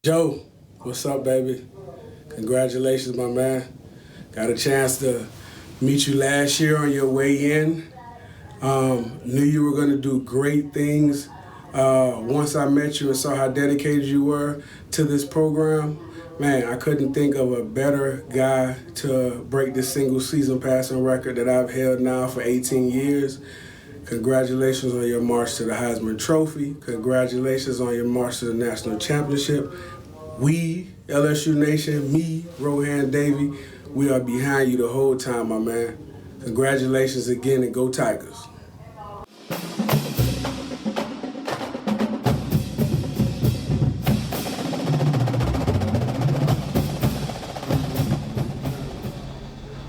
Joe, what's up, baby? Congratulations, my man. Got a chance to meet you last year on your way in. Knew you were going to do great things. Once I met you and saw how dedicated you were to this program, man, I couldn't think of a better guy to break this single season passing record that I've held now for 18 years. Congratulations on your march to the Heisman Trophy. Congratulations on your march to the National Championship. We, LSU Nation, me, Rohan Davey, we are behind you the whole time, my man. Congratulations again, and go Tigers.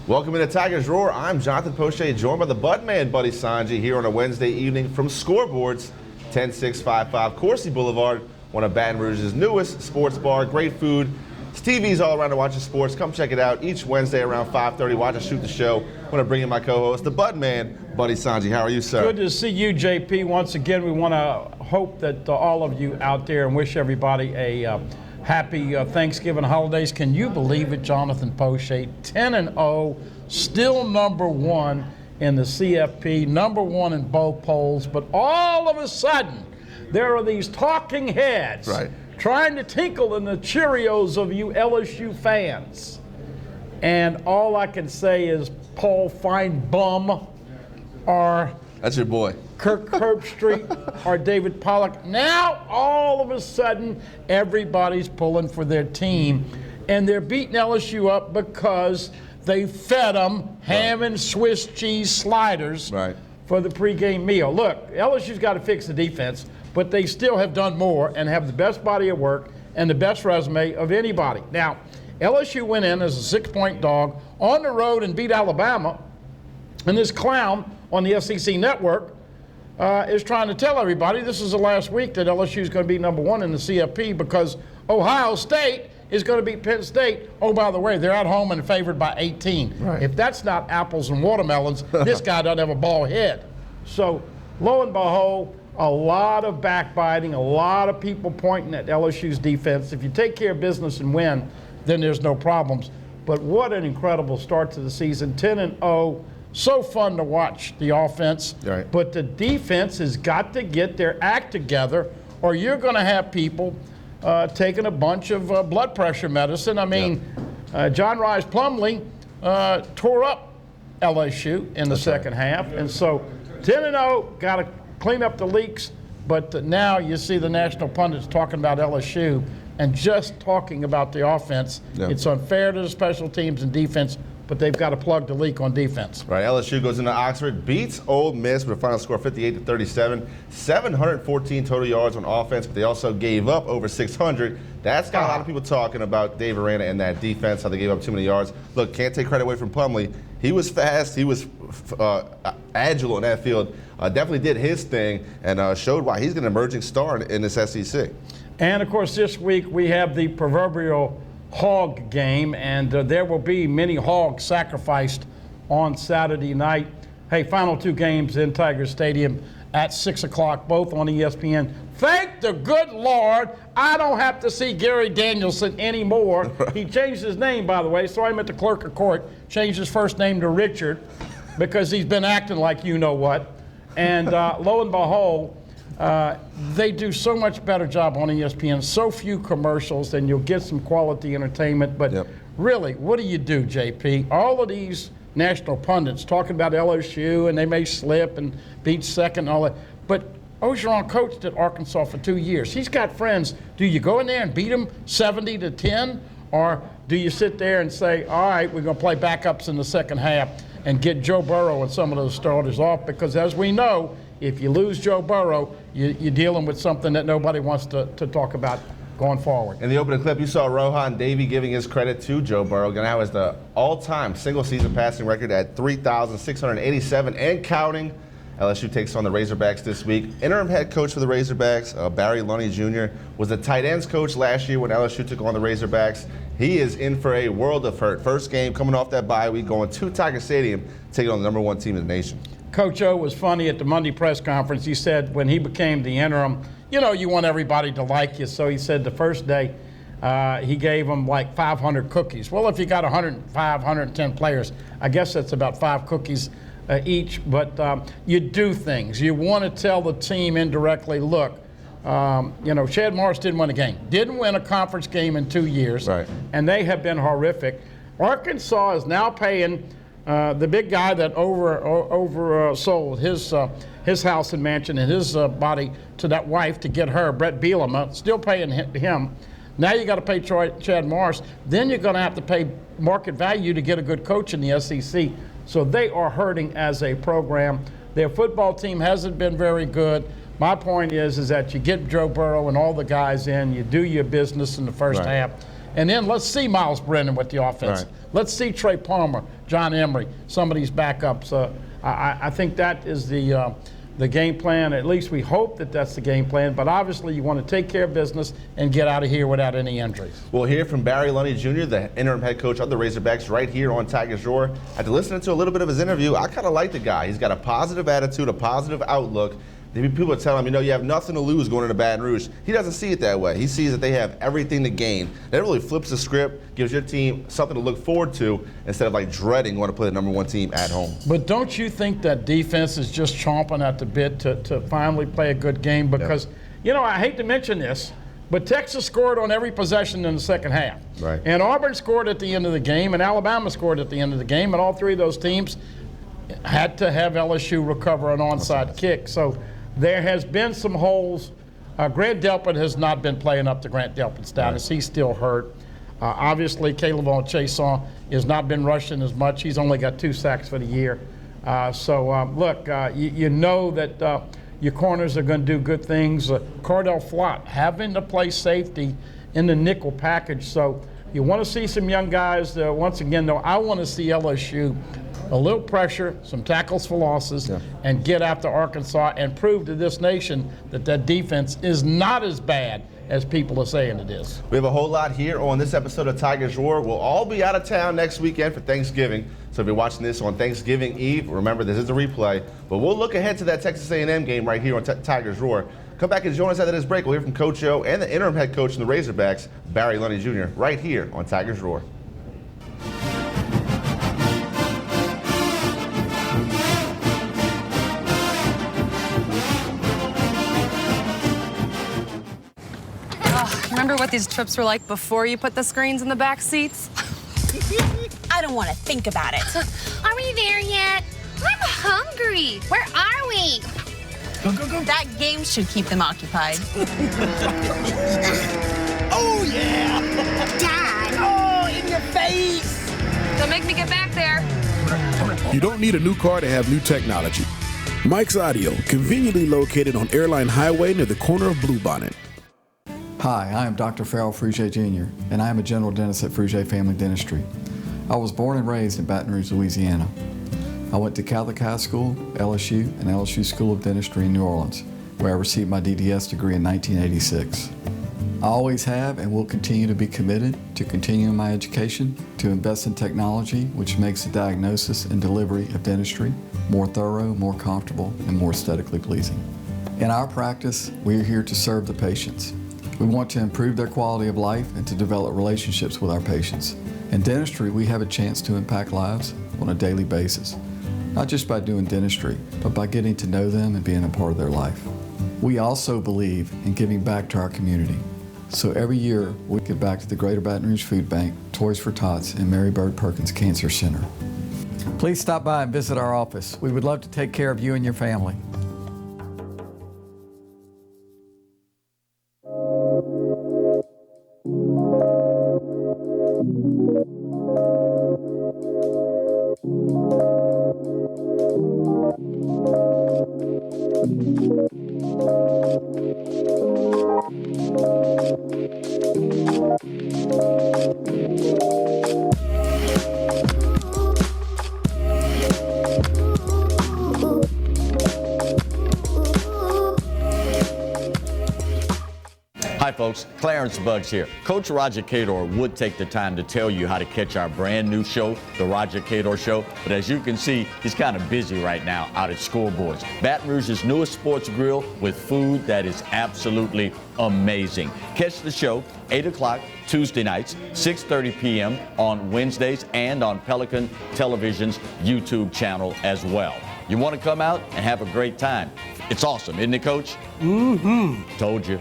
Welcome into Tigers Roar. I'm Jonathan Poche, joined by the Budman, Buddy Sanjay, here on a Wednesday evening from Scoreboards, 10655 Coursey Boulevard, one of Baton Rouge's newest sports bar. Great food. It's TVs all around to watch the sports. Come check it out each Wednesday around 5:30. Watch us shoot the show. I'm going to bring in my co-host, the Budman, Buddy Sanjay. How are you, sir? Good to see you, JP. Once again, we want to hope that all of you out there and wish everybody a happy Thanksgiving holidays. Can you believe it, Jonathan Poche? 10-0, still number one in the CFP, number one in both polls. But all of a sudden, there are these talking heads trying to tinkle in the Cheerios of you LSU fans. And all I can say is Paul Feinbaum or that's your boy. Kirk Herbstreit or David Pollock. Now, all of a sudden, everybody's pulling for their team, and they're beating LSU up because they fed them ham and Swiss cheese sliders for the pregame meal. Look, LSU's got to fix the defense, but they still have done more and have the best body of work and the best resume of anybody. Now, LSU went in as a 6-point dog on the road and beat Alabama, and this clown on the SEC network is trying to tell everybody this is the last week that LSU is going to be number one in the CFP because Ohio State is going to beat Penn State. Oh, by the way, they're at home and favored by 18. If that's not apples and watermelons, this guy doesn't have a bald head. So, lo and behold, a lot of backbiting, a lot of people pointing at LSU's defense. If you take care of business and win, then there's no problems. But what an incredible start to the season, 10-0. So fun to watch the offense, but the defense has got to get their act together, or you're going to have people taking a bunch of blood pressure medicine. I mean, John Rhys Plumlee tore up LSU in the second half, and so 10-0, got to clean up the leaks, but now you see the national pundits talking about LSU and just talking about the offense. It's unfair to the special teams and defense, but they've got to plug the leak on defense. LSU goes into Oxford, beats Ole Miss with a final score 58-37, 714 total yards on offense, but they also gave up over 600. That's got a lot of people talking about Dave Aranda and that defense, how they gave up too many yards. Look, can't take credit away from Plumlee. He was fast. He was agile in that field. Definitely did his thing and showed why he's an emerging star in this SEC. And, of course, this week we have the proverbial hog game, and there will be many hogs sacrificed on Saturday night. Hey, final two games in Tiger Stadium at 6 o'clock, both on ESPN. Thank the good Lord I don't have to see Gary Danielson anymore. He changed his name, by the way. Saw him at the clerk of court, changed his first name to Richard because he's been acting like you know what. And lo and behold, they do so much better job on ESPN, so few commercials, and you'll get some quality entertainment. But really, what do you do, JP? All of these national pundits talking about LSU, and they may slip and beat second and all that. But Orgeron coached at Arkansas for 2 years. He's got friends. Do you go in there and beat them 70-10? Or do you sit there and say, all right, we're going to play backups in the second half and get Joe Burrow and some of those starters off? Because as we know, if you lose Joe Burrow, you're dealing with something that nobody wants to talk about going forward. In the opening clip, you saw Rohan Davey giving his credit to Joe Burrow. Now has the all-time single-season passing record at 3,687 and counting. LSU takes on the Razorbacks this week. Interim head coach for the Razorbacks, Barry Lunney Jr., was the tight ends coach last year when LSU took on the Razorbacks. He is in for a world of hurt. First game coming off that bye week, going to Tiger Stadium, taking on the number one team in the nation. Coach O was funny at the Monday press conference. He said when he became the interim, you know, you want everybody to like you. So he said the first day, he gave them like 500 cookies. Well, if you got 105, 110 players, I guess that's about 5 cookies each. But you do things. You want to tell the team indirectly, look, Chad Morris didn't win a game. Didn't win a conference game in 2 years. Right. And they have been horrific. Arkansas is now paying the big guy that oversold his house and mansion and his body to that wife to get her, Brett Bielema, still paying him. Now you got to pay Chad Morris. Then you're going to have to pay market value to get a good coach in the SEC. So they are hurting as a program. Their football team hasn't been very good. My point is that you get Joe Burrow and all the guys in, you do your business in the first half, and then let's see Miles Brennan with the offense. Right. Let's see Trey Palmer, John Emery, some of these backups. I think that is the game plan. At least we hope that that's the game plan. But obviously you want to take care of business and get out of here without any injuries. We'll hear from Barry Lunney Jr., the interim head coach of the Razorbacks, right here on Tigers Roar. After listening to a little bit of his interview, I kind of like the guy. He's got a positive attitude, a positive outlook. People are telling him, you have nothing to lose going into Baton Rouge. He doesn't see it that way. He sees that they have everything to gain. That really flips the script, gives your team something to look forward to instead of like dreading going to play the #1 team at home. But don't you think that defense is just chomping at the bit to finally play a good game? Because, I hate to mention this, but Texas scored on every possession in the second half. Right. And Auburn scored at the end of the game, and Alabama scored at the end of the game, and all three of those teams had to have LSU recover an onside kick. So there has been some holes. Grant Delpit has not been playing up to Grant Delpit status. He's still hurt. Obviously, Caleb Chason has not been rushing as much. He's only got 2 sacks for the year. Look, you know that your corners are going to do good things. Cordell Flott having to play safety in the nickel package. So you want to see some young guys. Once again, though, I want to see LSU a little pressure, some tackles for losses, and get after Arkansas and prove to this nation that that defense is not as bad as people are saying it is. We have a whole lot here on this episode of Tigers Roar. We'll all be out of town next weekend for Thanksgiving. So if you're watching this on Thanksgiving Eve, remember this is a replay. But we'll look ahead to that Texas A&M game right here on Tigers Roar. Come back and join us after this break. We'll hear from Coach O and the interim head coach in the Razorbacks, Barry Lunney Jr., right here on Tigers Roar. Remember what these trips were like before you put the screens in the back seats? I don't want to think about it. Are we there yet? I'm hungry. Where are we? Go. That game should keep them occupied. Oh, yeah! Dad. Oh, in your face! Don't make me get back there. You don't need a new car to have new technology. Mike's Audio, conveniently located on Airline Highway near the corner of Bluebonnet. Hi, I am Dr. Farrell Frugier Jr., and I am a general dentist at Frugier Family Dentistry. I was born and raised in Baton Rouge, Louisiana. I went to Catholic High School, LSU, and LSU School of Dentistry in New Orleans, where I received my DDS degree in 1986. I always have and will continue to be committed to continuing my education, to invest in technology which makes the diagnosis and delivery of dentistry more thorough, more comfortable, and more aesthetically pleasing. In our practice, we are here to serve the patients. We want to improve their quality of life and to develop relationships with our patients. In dentistry, we have a chance to impact lives on a daily basis, not just by doing dentistry, but by getting to know them and being a part of their life. We also believe in giving back to our community. So every year, we give back to the Greater Baton Rouge Food Bank, Toys for Tots, and Mary Bird Perkins Cancer Center. Please stop by and visit our office. We would love to take care of you and your family. Hi folks, Clarence Buggs here. Coach Roger Cador would take the time to tell you how to catch our brand new show, The Roger Cador Show, but as you can see, he's kind of busy right now out at Scoreboards, Baton Rouge's newest sports grill with food that is absolutely amazing. Catch the show 8 o'clock Tuesday nights, 6:30 p.m. on Wednesdays, and on Pelican Television's YouTube channel as well. You want to come out and have a great time. It's awesome, isn't it, Coach? Mm-hmm. Told you.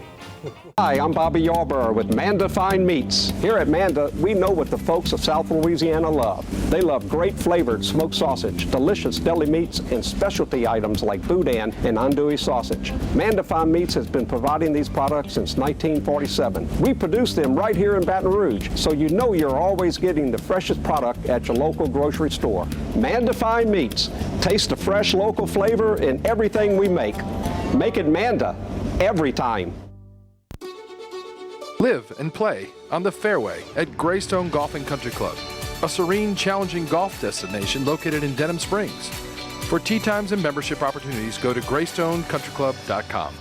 Hi, I'm Bobby Yarborough with Manda Fine Meats. Here at Manda, we know what the folks of South Louisiana love. They love great flavored smoked sausage, delicious deli meats, and specialty items like boudin and andouille sausage. Manda Fine Meats has been providing these products since 1947. We produce them right here in Baton Rouge, so you know you're always getting the freshest product at your local grocery store. Manda Fine Meats. Taste the fresh local flavor in everything we make. Make it Manda every time. Live and play on the fairway at Greystone Golf and Country Club, a serene, challenging golf destination located in Denham Springs. For tee times and membership opportunities, go to GreystoneCountryClub.com.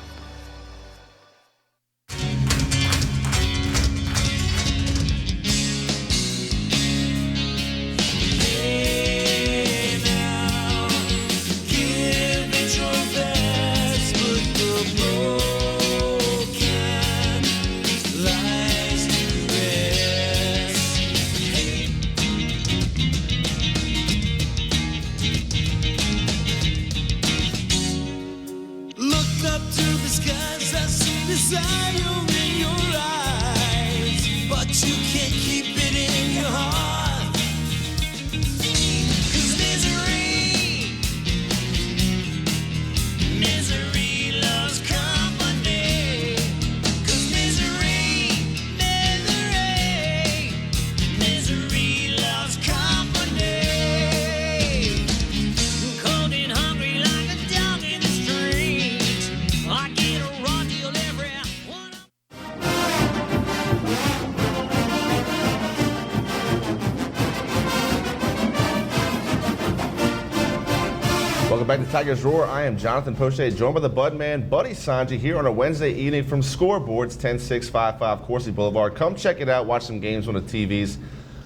Welcome back to Tigers Roar. I am Jonathan Poche, joined by the Budman, Buddy Sanji, here on a Wednesday evening from Scoreboards, 10655 Coursey Boulevard. Come check it out, watch some games on the TVs.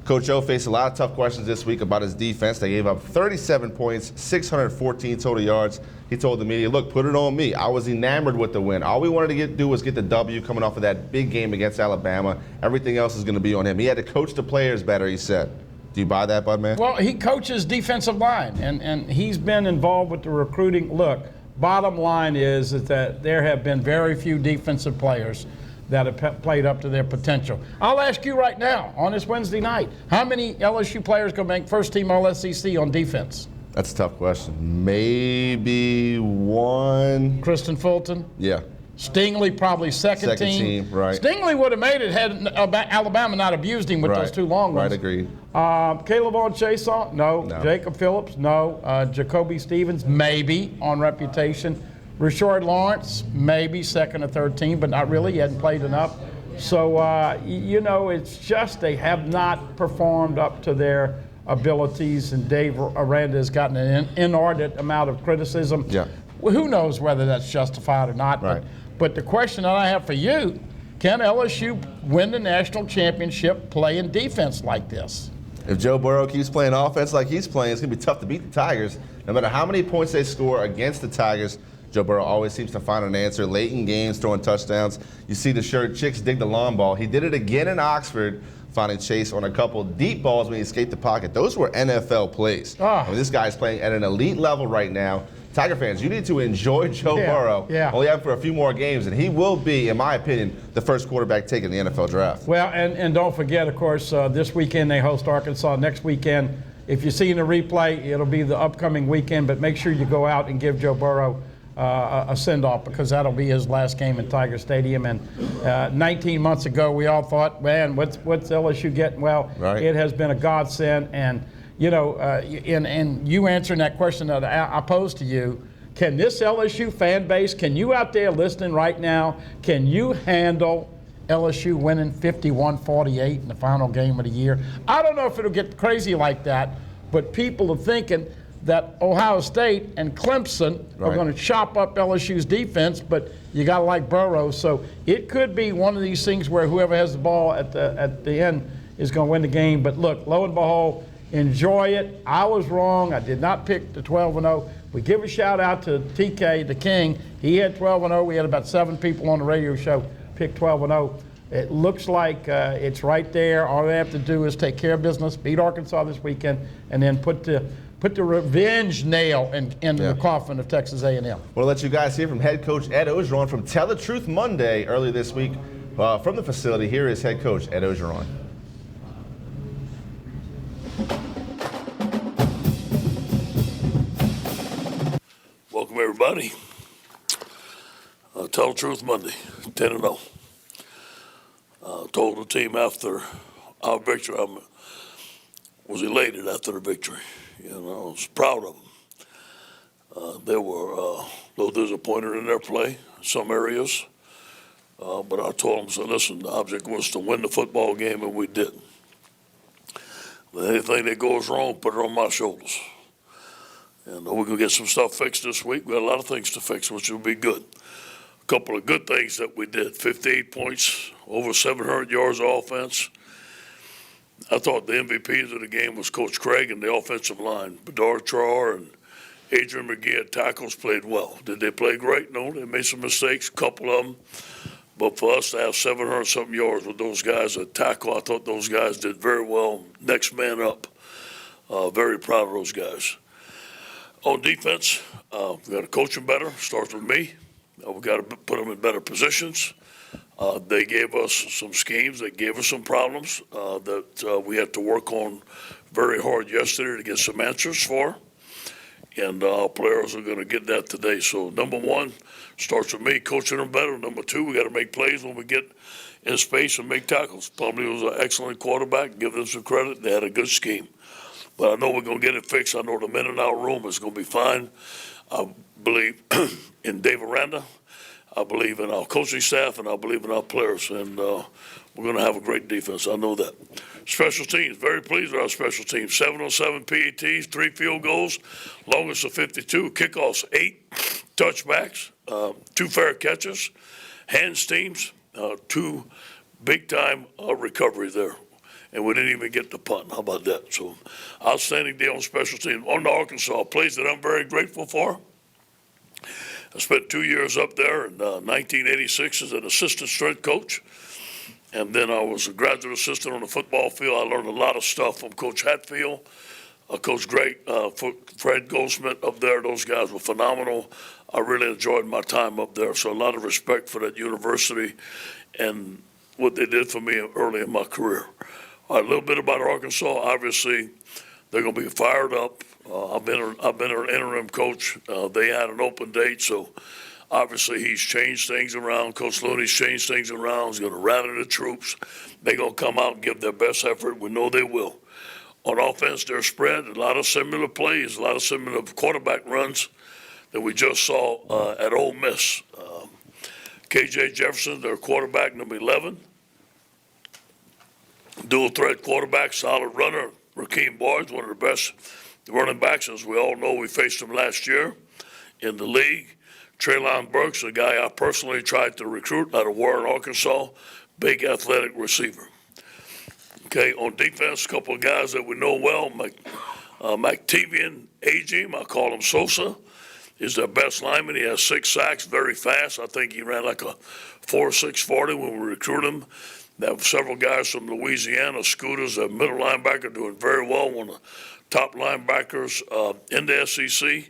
Coach O faced a lot of tough questions this week about his defense. They gave up 37 points, 614 total yards. He told the media, look, put it on me. I was enamored with the win. All we wanted to do was get the W coming off of that big game against Alabama. Everything else is going to be on him. He had to coach the players better, he said. Do you buy that, Budman? Well, he coaches defensive line, and he's been involved with the recruiting. Look, bottom line is that there have been very few defensive players that have played up to their potential. I'll ask you right now, on this Wednesday night, how many LSU players going to make first-team All-SEC on defense? That's a tough question. Maybe one. Kristen Fulton? Yeah. Stingley probably second team. Right. Stingley would have made it had Alabama not abused him with those two long ones. Right, agreed. Caleb on Chason? No. Jacob Phillips? No. Jacoby Stevens? Maybe on reputation. Rashard Lawrence? Maybe second or third team, but not really. He hadn't played enough. So, you know, it's just they have not performed up to their abilities, and Dave Aranda has gotten an inordinate amount of criticism. Yeah. Well, who knows whether that's justified or not. Right. But the question that I have for you, can LSU win the national championship playing defense like this? If Joe Burrow keeps playing offense like he's playing, it's going to be tough to beat the Tigers. No matter how many points they score against the Tigers, Joe Burrow always seems to find an answer late in games, throwing touchdowns. You see the shirt, Chicks dig the long ball. He did it again in Oxford, finding Chase on a couple deep balls when he escaped the pocket. Those were NFL plays. I mean, this guy's playing at an elite level right now. Tiger fans, you need to enjoy Joe Burrow. Only have for a few more games, and he will be, in my opinion, the first quarterback taken in the NFL draft. Well, and don't forget, of course, this weekend they host Arkansas. Next weekend, if you're seeing the replay, it'll be the upcoming weekend, but make sure you go out and give Joe Burrow a send-off, because that'll be his last game in Tiger Stadium. And 19 months ago, we all thought, man, what's LSU getting? Well, it has been a godsend. And you know, and you answering that question that I posed to you, can this LSU fan base, can you out there listening right now, can you handle LSU winning 51-48 in the final game of the year? I don't know if it'll get crazy like that, but people are thinking that Ohio State and Clemson are going to chop up LSU's defense, but you got to like Burrow. So it could be one of these things where whoever has the ball at the end is going to win the game. But look, lo and behold, enjoy it. I was wrong. I did not pick the 12-0. We give a shout out to TK, the King. He had 12-0. We had about 7 people on the radio show pick 12-0. It looks like it's right there. All they have to do is take care of business, beat Arkansas this weekend, and then put the revenge nail in the coffin of Texas A&M. We'll let you guys hear from head coach Ed Ogeron from Tell the Truth Monday early this week. From the facility, here is head coach Ed Ogeron. Welcome, everybody. Tell the Truth Monday, 10-0. Told the team after our victory, I was elated after the victory. You know, I was proud of them. They were a little disappointed in their play in some areas, but I told them, so listen, the object was to win the football game, and we did. Anything that goes wrong, put it on my shoulders. And we're going to get some stuff fixed this week. We got a lot of things to fix, which will be good. A couple of good things that we did. 58 points, over 700 yards of offense. I thought the MVPs of the game was Coach Craig and the offensive line. Bedard Traore and Adrian McGee at tackles played well. Did they play great? No, they made some mistakes, a couple of them. But for us to have 700-something yards with those guys at tackle, I thought those guys did very well. Next man up. Very proud of those guys. On defense, we got to coach them better. Starts with me. We got to put them in better positions. They gave us some schemes. They gave us some problems that we had to work on very hard yesterday to get some answers for. And our players are going to get that today. So number one starts with me, coaching them better. Number two, we got to make plays when we get in space and make tackles. Probably was an excellent quarterback. Give them some credit. They had a good scheme. But I know we're going to get it fixed. I know the men in our room is going to be fine. I believe in Dave Aranda. I believe in our coaching staff, and I believe in our players. And we're going to have a great defense. I know that. Special teams, very pleased with our special teams. 7 on 7 PATs, 3 field goals, longest of 52, kickoffs 8, touchbacks, 2 fair catches, hands teams, 2 big-time recoveries there. And we didn't even get the punt. How about that? So, outstanding day on special teams. On the Arkansas, a place that I'm very grateful for. I spent 2 years up there in 1986 as an assistant strength coach. And then I was a graduate assistant on the football field. I learned a lot of stuff from Coach Hatfield, Coach Gray, Fred Goldsmith up there. Those guys were phenomenal. I really enjoyed my time up there. So a lot of respect for that university and what they did for me early in my career. A little bit about Arkansas. Obviously, they're going to be fired up. I've been an interim coach. They had an open date, so obviously he's changed things around. Coach Looney's changed things around. He's going to rally the troops. They're going to come out and give their best effort. We know they will. On offense, they're spread. A lot of similar plays, a lot of similar quarterback runs that we just saw at Ole Miss. KJ Jefferson, their quarterback, number 11. Dual threat quarterback, solid runner. Rakeem Boyd, one of the best running backs, as we all know. We faced him last year in the league. Treylon Burks, a guy I personally tried to recruit out of Warren, Arkansas, big athletic receiver. Okay, on defense, a couple of guys that we know well. McTevian Agim, I call him Sosa, is their best lineman. He has 6 sacks, very fast. I think he ran like a 4.6 40 when we recruited him. There were several guys from Louisiana, Scooters, a middle linebacker, doing very well, one of the top linebackers in the SEC.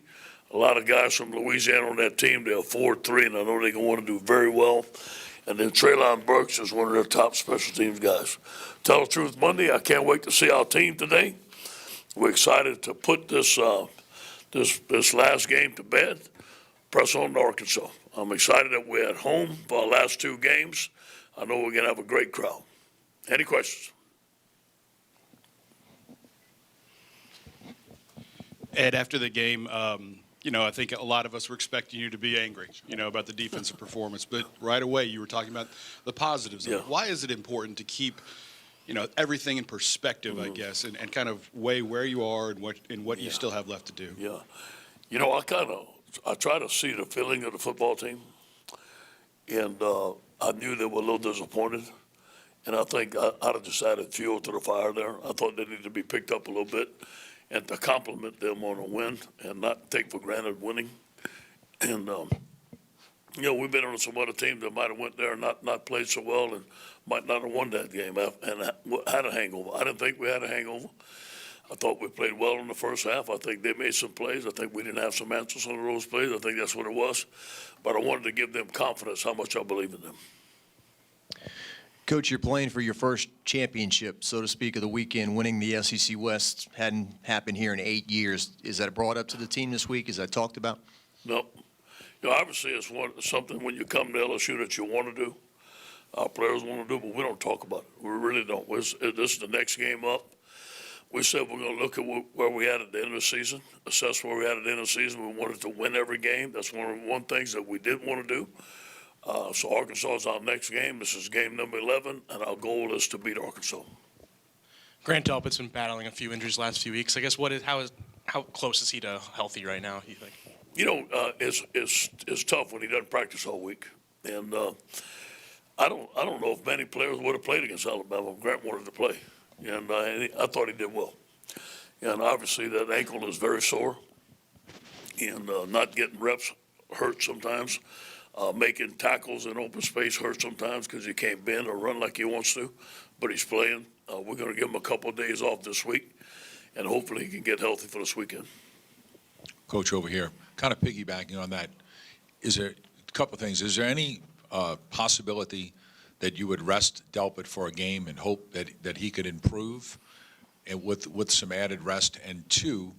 A lot of guys from Louisiana on that team. They're 4-3, and I know they're going to want to do very well. And then Treylon Burks is one of their top special teams guys. Tell the Truth Monday, I can't wait to see our team today. We're excited to put this last game to bed. Press on to Arkansas. I'm excited that we're at home for our last 2 games. I know we're going to have a great crowd. Any questions? Ed, after the game, I think a lot of us were expecting you to be angry, about the defensive performance. But right away, you were talking about the positives. Yeah. Why is it important to keep everything in perspective, I guess, and kind of weigh where you are and what you still have left to do. Yeah. I try to see the feeling of the football team, and I knew they were a little disappointed. And I think I'd have just added fuel to the fire there. I thought they needed to be picked up a little bit and to compliment them on a win and not take for granted winning. And, we've been on some other teams that might have went there and not played so well and might not have won that game and had a hangover. I didn't think we had a hangover. I thought we played well in the first half. I think they made some plays. I think we didn't have some answers on those plays. I think that's what it was. But I wanted to give them confidence how much I believe in them. Coach, you're playing for your first championship, so to speak, of the weekend. Winning the SEC West hadn't happened here in 8 years. Is that brought up to the team this week? Is that talked about? No. Obviously, it's something when you come to LSU that you want to do. Our players want to do, but we don't talk about it. We really don't. This is the next game up. We said we're going to look at where we had at the end of the season, assess where we had at the end of the season. We wanted to win every game. That's one things that we didn't want to do. So Arkansas is our next game. This is game number 11, and our goal is to beat Arkansas. Grant Delpit's been battling a few injuries last few weeks. I guess how close is he to healthy right now, you think? It's tough when he doesn't practice all week. And I don't know if many players would have played against Alabama if Grant wanted to play. And I thought he did well. And obviously that ankle is very sore. And not getting reps hurts sometimes. Making tackles in open space hurts sometimes because he can't bend or run like he wants to. But he's playing. We're going to give him a couple of days off this week. And hopefully he can get healthy for this weekend. Coach, over here, kind of piggybacking on that, is there a couple of things. Is there any possibility that you would rest Delpit for a game and hope that he could improve and with some added rest? And two,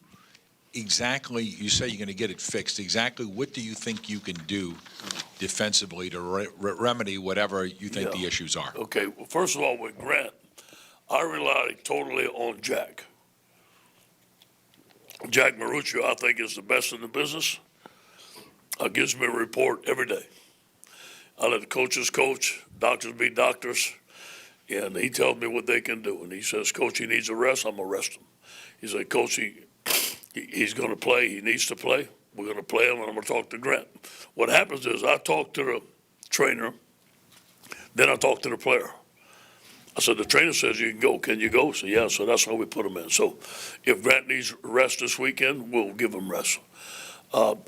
exactly, you say you're going to get it fixed. Exactly what do you think you can do defensively to remedy whatever you think the issues are? Okay, well, first of all, with Grant, I rely totally on Jack. Jack Maruccio, I think, is the best in the business. Gives me a report every day. I let the coaches coach, doctors be doctors, and he tells me what they can do. And he says, Coach, he needs a rest, I'm going to rest him. He said, Coach, he's going to play, he needs to play. We're going to play him, and I'm going to talk to Grant. What happens is I talk to the trainer, then I talk to the player. I said, the trainer says you can go. Can you go? So, yeah, so that's why we put him in. So if Grant needs rest this weekend, we'll give him rest.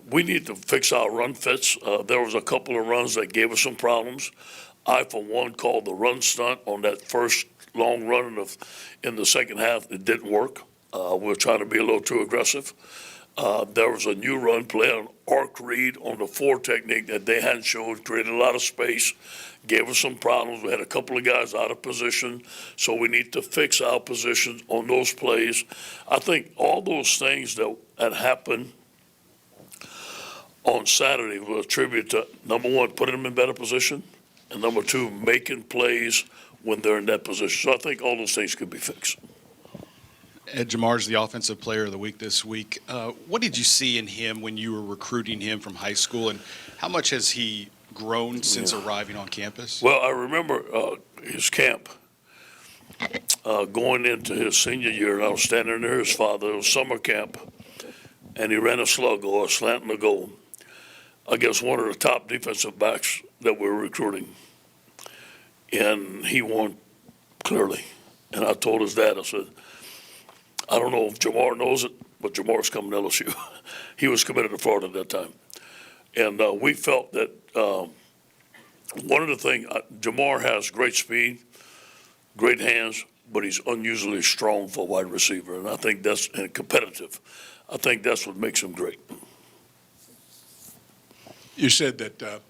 We need to fix our run fits. There was a couple of runs that gave us some problems. I, for one, called the run stunt on that first long run in the second half. It didn't work. We're trying to be a little too aggressive. There was a new run play on arc read on the 4 technique that they hadn't showed, created a lot of space, gave us some problems. We had a couple of guys out of position, so we need to fix our position on those plays. I think all those things that happened on Saturday will attribute to, number one, putting them in better position, and number two, making plays when they're in that position. So I think all those things could be fixed. Ed Jamar's the Offensive Player of the Week this week. What did you see in him when you were recruiting him from high school, and how much has he grown since arriving on campus? Well, I remember his camp going into his senior year, and I was standing near his father. It was summer camp, and he ran a slug or a slant and a goal against one of the top defensive backs that we were recruiting. And he won clearly. And I told his dad, I said, I don't know if Jamar knows it, but Jamar's coming to LSU. He was committed to Florida at that time. And we felt that one of the things, Jamar has great speed, great hands, but he's unusually strong for a wide receiver. And I think that's competitive. I think that's what makes him great. You said that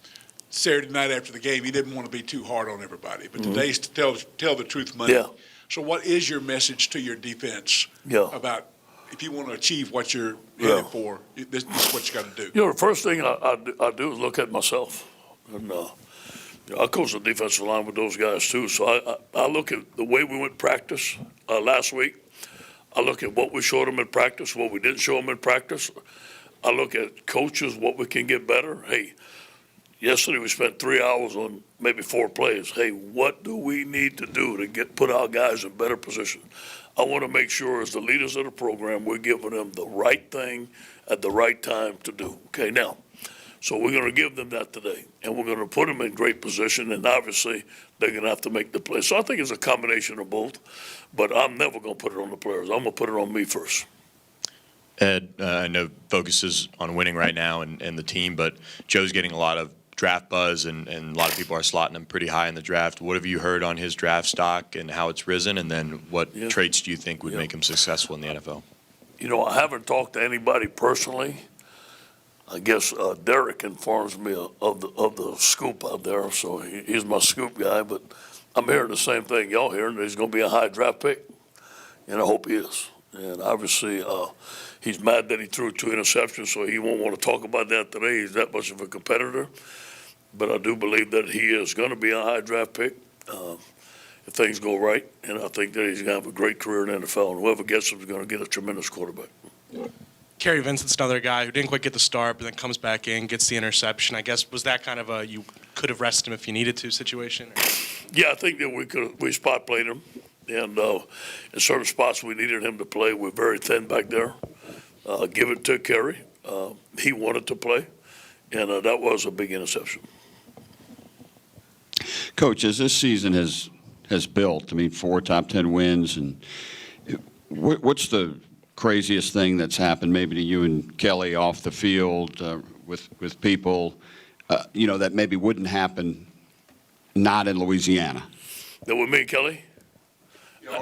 Saturday night after the game, he didn't want to be too hard on everybody. But today's tell the truth Monday. Yeah. So what is your message to your defense about if you want to achieve what you're headed for, this is what you got to do? You know, the first thing I do is look at myself. And I coach the defensive line with those guys too. So I look at the way we went practice last week. I look at what we showed them in practice, what we didn't show them in practice. I look at coaches, what we can get better. Hey, Yesterday we spent 3 hours on maybe 4 plays. Hey, what do we need to do to put our guys in better position? I want to make sure as the leaders of the program, we're giving them the right thing at the right time to do. Okay, now, so we're going to give them that today, and we're going to put them in great position, and obviously they're going to have to make the play. So I think it's a combination of both, but I'm never going to put it on the players. I'm going to put it on me first. Ed, I know focus is on winning right now and the team, but Joe's getting a lot of draft buzz, and a lot of people are slotting him pretty high in the draft. What have you heard on his draft stock and how it's risen, and then what traits do you think would make him successful in the NFL? You know, I haven't talked to anybody personally. I guess Derek informs me of the scoop out there, so he's my scoop guy. But I'm hearing the same thing y'all hearing, that he's going to be a high draft pick, and I hope he is. And obviously, he's mad that he threw 2 interceptions, so he won't want to talk about that today. He's that much of a competitor. But I do believe that he is going to be a high draft pick if things go right, and I think that he's going to have a great career in the NFL, and whoever gets him is going to get a tremendous quarterback. Kerry Vincent's another guy who didn't quite get the start, but then comes back in, gets the interception. I guess, was that kind of a you could have rested him if you needed to situation? Yeah, I think that we spot played him, and in certain spots we needed him to play. We're very thin back there. Give it to Kerry. He wanted to play, and that was a big interception. Coach, as this season has built, I mean, 4 top 10 wins, and what's the craziest thing that's happened maybe to you and Kelly off the field with people, that maybe wouldn't happen not in Louisiana? That with me, Kelly?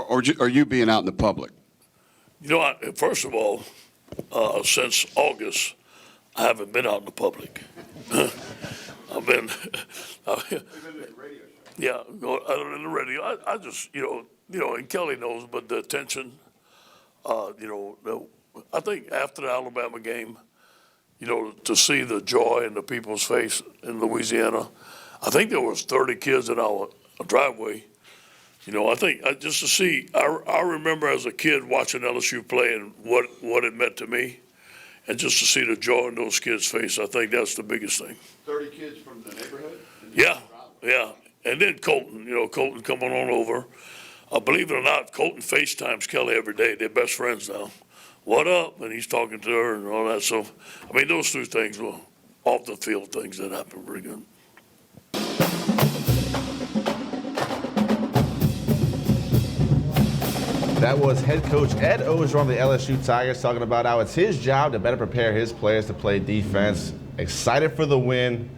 Or you being out in the public? You know, first of all, since August, I haven't been out in the public. I've been yeah, other than the radio. I just, and Kelly knows, but the attention, I think after the Alabama game, to see the joy in the people's face in Louisiana, I think there was 30 kids in our driveway. I think just to see, I remember as a kid watching LSU play and what it meant to me, and just to see the joy in those kids' face, I think that's the biggest thing. 30 kids from the neighborhood? Yeah. And then Colton, Colton coming on over. Believe it or not, Colton FaceTimes Kelly every day. They're best friends now. What up? And he's talking to her and all that. So, I mean, those 2 things were off the field things that happened pretty good. That was head coach Ed Ogeron of the LSU Tigers talking about how it's his job to better prepare his players to play defense. Excited for the win.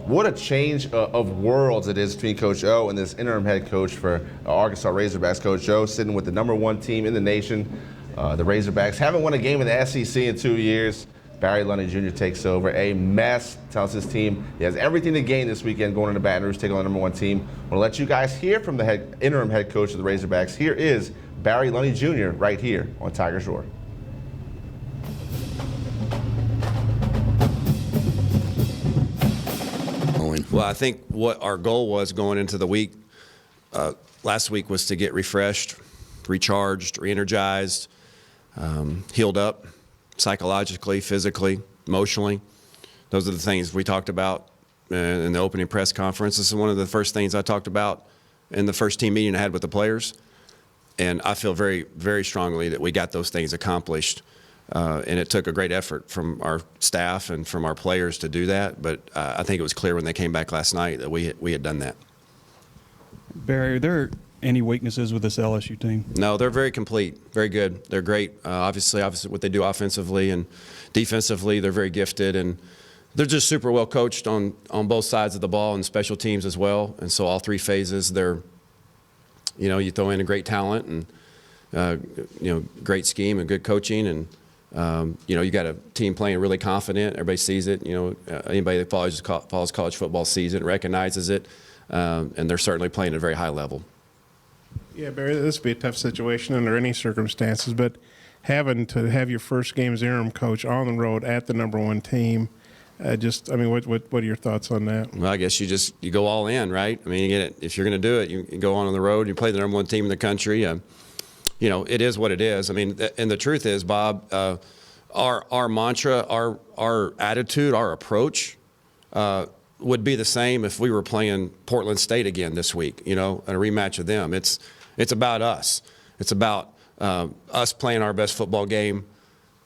What a change of worlds it is between Coach O and this interim head coach for Arkansas Razorbacks. Coach O sitting with the #1 team in the nation. The Razorbacks haven't won a game in the SEC in 2 years. Barry Lundy Jr. takes over. A mess, tells his team he has everything to gain this weekend going into Baton Rouge, taking on the #1 team. I want to let you guys hear from the interim head coach of the Razorbacks. Here is Barry Lundy Jr. right here on Tigers Roar. Well, I think what our goal was going into the week last week was to get refreshed, recharged, re-energized, healed up psychologically, physically, emotionally. Those are the things we talked about in the opening press conference. This is one of the first things I talked about in the first team meeting I had with the players. And I feel very, very strongly that we got those things accomplished. And it took a great effort from our staff and from our players to do that. But I think it was clear when they came back last night that we had done that. Barry, are there any weaknesses with this LSU team? No, they're very complete, very good. They're great. Obviously what they do offensively and defensively, they're very gifted. And they're just super well coached on both sides of the ball and special teams as well. And so all 3 phases, they're, you throw in a great talent and, great scheme and good coaching. And, you got a team playing really confident. Everybody sees it. Anybody that follows college football sees it, recognizes it. And they're certainly playing at a very high level. Yeah, Barry, this would be a tough situation under any circumstances, but having to have your first game as interim coach on the road at the #1 team, what are your thoughts on that? Well, I guess you go all in, right? I mean, if you're going to do it, you go on the road, you play the #1 team in the country. It is what it is. I mean, and the truth is, Bob, our mantra, our attitude, our approach would be the same if we were playing Portland State again this week, you know, in a rematch of them. It's about us. It's about us playing our best football game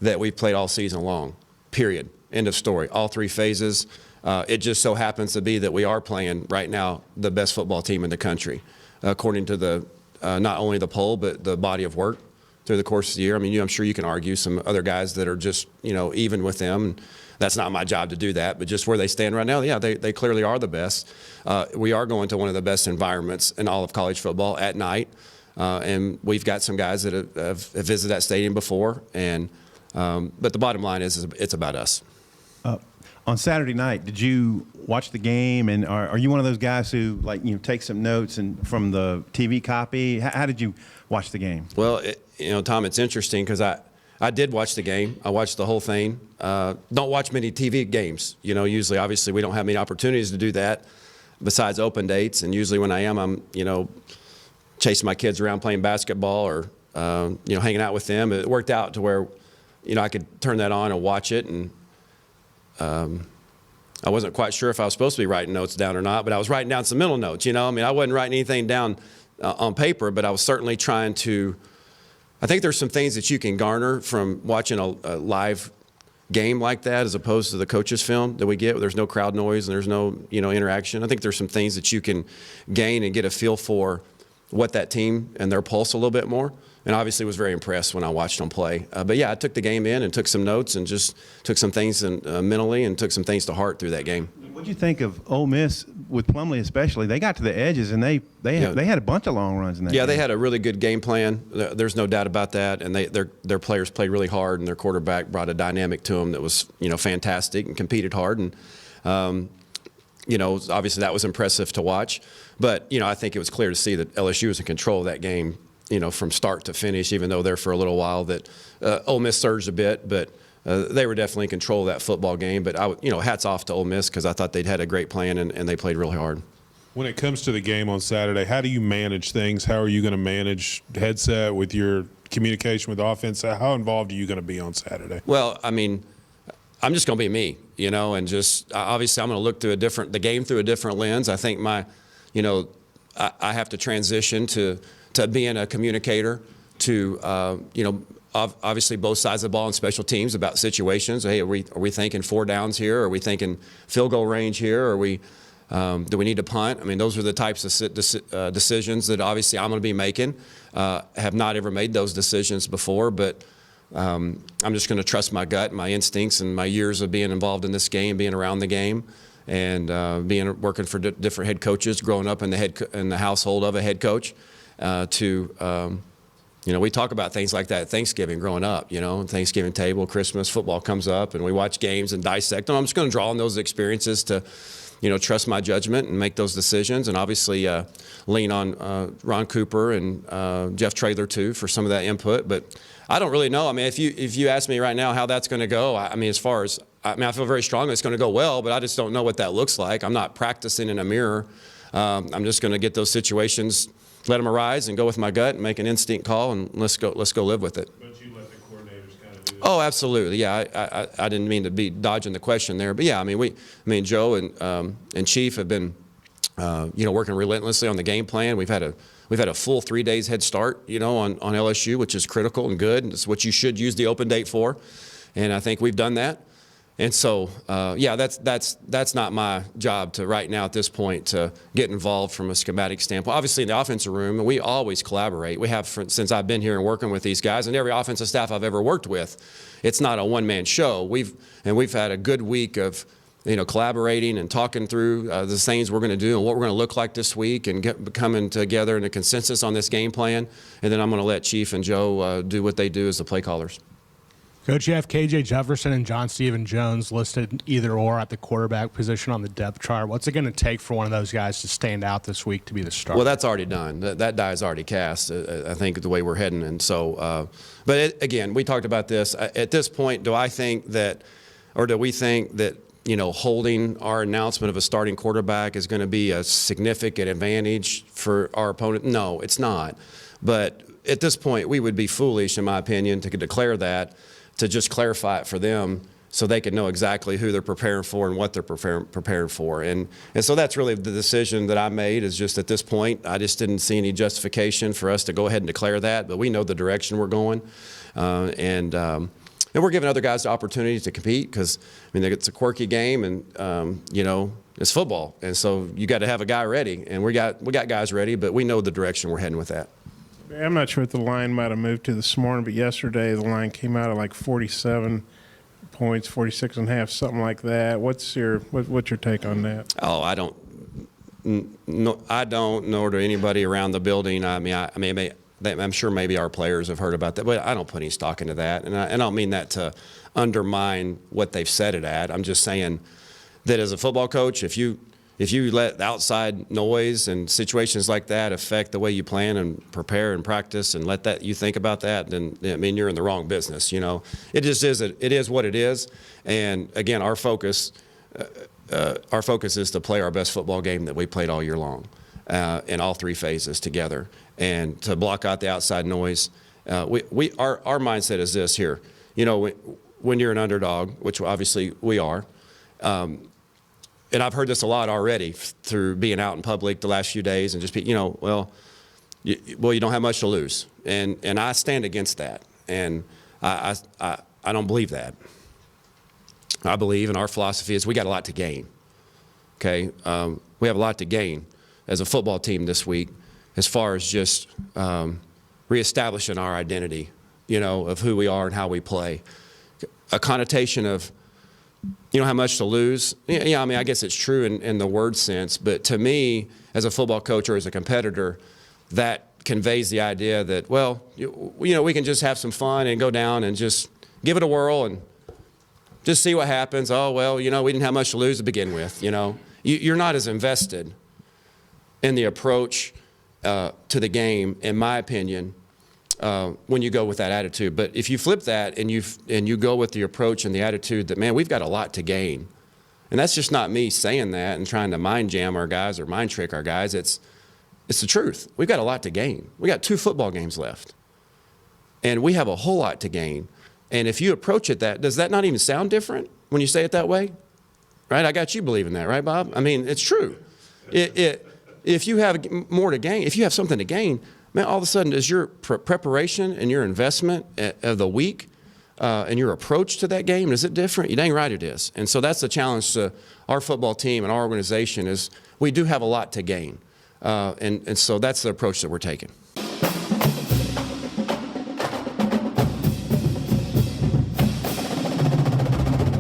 that we've played all season long, period. End of story. All three phases. It just so happens to be that we are playing right now the best football team in the country, according to the not only the poll, but the body of work through the course of the year. I mean, I'm sure you can argue some other guys that are just, you know, even with them. That's not my job to do that, but just where they stand right now, yeah, they clearly are the best. We are going to one of the best environments in all of college football at night, and we've got some guys that have visited that stadium before. And but the bottom line is it's about us. On Saturday night, did you watch the game, and are you one of those guys who, like, you know, take some notes and from the TV copy? How did you watch the game? Well, you know, Tom, it's interesting because I did watch the game. I watched the whole thing. Don't watch many TV games. You know, usually, obviously, we don't have many opportunities to do that besides open dates. And usually when I am, I'm, you know, chasing my kids around playing basketball or, you know, hanging out with them. It worked out to where, you know, I could turn that on and watch it. And I wasn't quite sure if I was supposed to be writing notes down or not, but I was writing down some mental notes. You know, I mean, I wasn't writing anything down on paper, but I was certainly trying to. I think there's some things that you can garner from watching a live game like that as opposed to the coach's film that we get where there's no crowd noise and there's no, you know, interaction. I think there's some things that you can gain and get a feel for what that team and their pulse a little bit more. And obviously was very impressed when I watched them play. But yeah, I took the game in and took some notes and just took some things mentally and took some things to heart through that game. What did you think of Ole Miss with Plumlee especially? They got to the edges and they had a bunch of long runs in that game. They had a really good game plan. There's no doubt about that. And their players played really hard, and their quarterback brought a dynamic to them that was, you know, fantastic and competed hard. And you know, obviously that was impressive to watch. But you know, I think it was clear to see that LSU was in control of that game, you know, from start to finish, even though there for a little while that Ole Miss surged a bit, but they were definitely in control of that football game. But, you know, hats off to Ole Miss because I thought they'd had a great plan and they played really hard. When it comes to the game on Saturday, how do you manage things? How are you going to manage headset with your communication with offense? How involved are you going to be on Saturday? Well, I mean, I'm just going to be me, you know, and just obviously I'm going to look through the game through a different lens. I think you know, I have to transition to being a communicator to, you know, obviously both sides of the ball and special teams about situations. Hey, are we thinking 4 downs here? Are we thinking field goal range here? Are we do we need to punt? I mean, those are the types of decisions that obviously I'm going to be making. Have not ever made those decisions before, but I'm just going to trust my gut, my instincts, and my years of being involved in this game, being around the game, and working for different head coaches, growing up in the household of a head coach. You know, we talk about things like that at Thanksgiving growing up, you know, Thanksgiving table, Christmas, football comes up, and we watch games and dissect them. I'm just going to draw on those experiences to, you know, trust my judgment and make those decisions, and obviously lean on Ron Cooper and Jeff Traylor, too, for some of that input. But I don't really know. I mean, if you ask me right now how that's going to go, I mean, I feel very strongly it's going to go well, but I just don't know what that looks like. I'm not practicing in a mirror. I'm just going to get those situations, let them arise, and go with my gut and make an instinct call, and let's go live with it. But you let the coordinators kind of do that. Oh, absolutely. Yeah, I didn't mean to be dodging the question there, but yeah, I mean, Joe and Chief have been, you know, working relentlessly on the game plan. We've had a full 3 days head start, you know, on LSU, which is critical and good, and it's what you should use the open date for, and I think we've done that. And so, yeah, that's not my job to right now at this point to get involved from a schematic standpoint. Obviously, in the offensive room, we always collaborate. We have, since I've been here and working with these guys, and every offensive staff I've ever worked with, it's not a one-man show. We've had a good week of, you know, collaborating and talking through the things we're going to do and what we're going to look like this week, and coming together in a consensus on this game plan. And then I'm going to let Chief and Joe do what they do as the play callers. Coach, you have KJ Jefferson and John Stephen Jones listed either or at the quarterback position on the depth chart. What's it going to take for one of those guys to stand out this week to be the starter? Well, that's already done. That die is already cast, I think, the way we're heading. And so, but again, we talked about this. At this point, do we think that, you know, holding our announcement of a starting quarterback is going to be a significant advantage for our opponent? No, it's not. But at this point, we would be foolish, in my opinion, to declare that, to just clarify it for them so they can know exactly who they're preparing for and what they're preparing for. And so that's really the decision that I made, is just at this point, I just didn't see any justification for us to go ahead and declare that, but we know the direction we're going. And we're giving other guys the opportunity to compete because, I mean, it's a quirky game and, you know, it's football. And so you got to have a guy ready. And we got guys ready, but we know the direction we're heading with that. I'm not sure what the line might have moved to this morning, but yesterday the line came out at like 47 points, 46 and a half, something like that. What's your take on that? Oh, I don't, nor do anybody around the building. I mean, I'm sure maybe our players have heard about that, but I don't put any stock into that. And I don't mean that to undermine what they've said it at. I'm just saying that as a football coach, if you let outside noise and situations like that affect the way you plan and prepare and practice and let that you think about that, then I mean you're in the wrong business. You know, it just is. It is what it is. And again, our focus is to play our best football game that we played all year long, in all three phases together, and to block out the outside noise. Our mindset is this here. You know, when you're an underdog, which obviously we are. And I've heard this a lot already through being out in public the last few days and just be, you know, well, you don't have much to lose. And I stand against that. And I don't believe that. I believe, and our philosophy is we got a lot to gain. Okay? We have a lot to gain as a football team this week as far as just reestablishing our identity, you know, of who we are and how we play. A connotation of, you don't have much to lose. Yeah, I mean, I guess it's true in the word sense, but to me, as a football coach or as a competitor, that conveys the idea that, well, you know, we can just have some fun and go down and just give it a whirl and just see what happens. Oh, well, you know, we didn't have much to lose to begin with, you know. You're not as invested in the approach to the game, in my opinion, when you go with that attitude. But if you flip that and you go with the approach and the attitude that, man, we've got a lot to gain, and that's just not me saying that and trying to mind jam our guys or mind trick our guys. It's the truth. We've got a lot to gain. We got 2 football games left, and we have a whole lot to gain. And if you approach it does that not even sound different when you say it that way? Right? I got you believing that, right, Bob? I mean, it's true. If you have more to gain, if you have something to gain, man, all of a sudden, is your preparation and your investment of the week and your approach to that game, is it different? You dang right it is. And so that's the challenge to our football team and our organization is we do have a lot to gain. And so that's the approach that we're taking.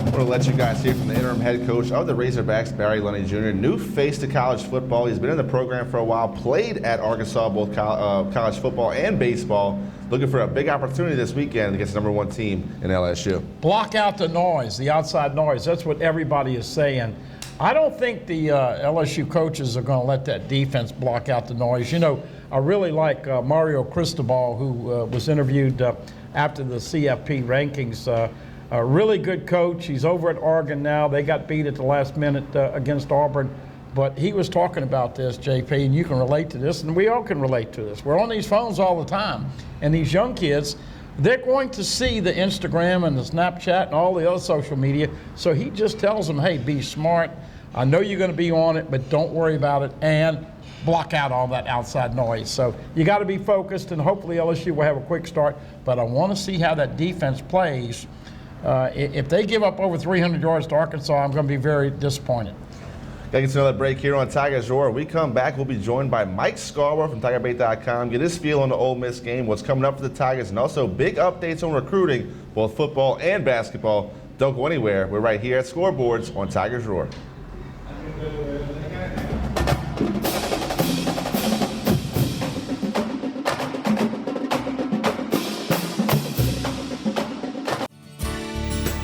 I want to let you guys hear from the interim head coach of the Razorbacks, Barry Lunney Jr., new face to college football. He's been in the program for a while, played at Arkansas, both college football and baseball, looking for a big opportunity this weekend against the #1 team in LSU. Block out the noise, the outside noise. That's what everybody is saying. I don't think the LSU coaches are going to let that defense block out the noise. You know, I really like Mario Cristobal, who was interviewed after the CFP rankings. A really good coach. He's over at Oregon now. They got beat at the last minute against Auburn. But he was talking about this, JP, and you can relate to this, and we all can relate to this. We're on these phones all the time. And these young kids, they're going to see the Instagram and the Snapchat and all the other social media. So he just tells them, hey, be smart. I know you're going to be on it, but don't worry about it. And block out all that outside noise. So you got to be focused, and hopefully LSU will have a quick start. But I want to see how that defense plays. If they give up over 300 yards to Arkansas, I'm going to be very disappointed. Gotta get to another break here on Tigers Roar. When we come back, we'll be joined by Mike Scarborough from TigerBait.com. Get his feel on the Ole Miss game, what's coming up for the Tigers, and also big updates on recruiting, both football and basketball. Don't go anywhere. We're right here at Scoreboards on Tigers Roar.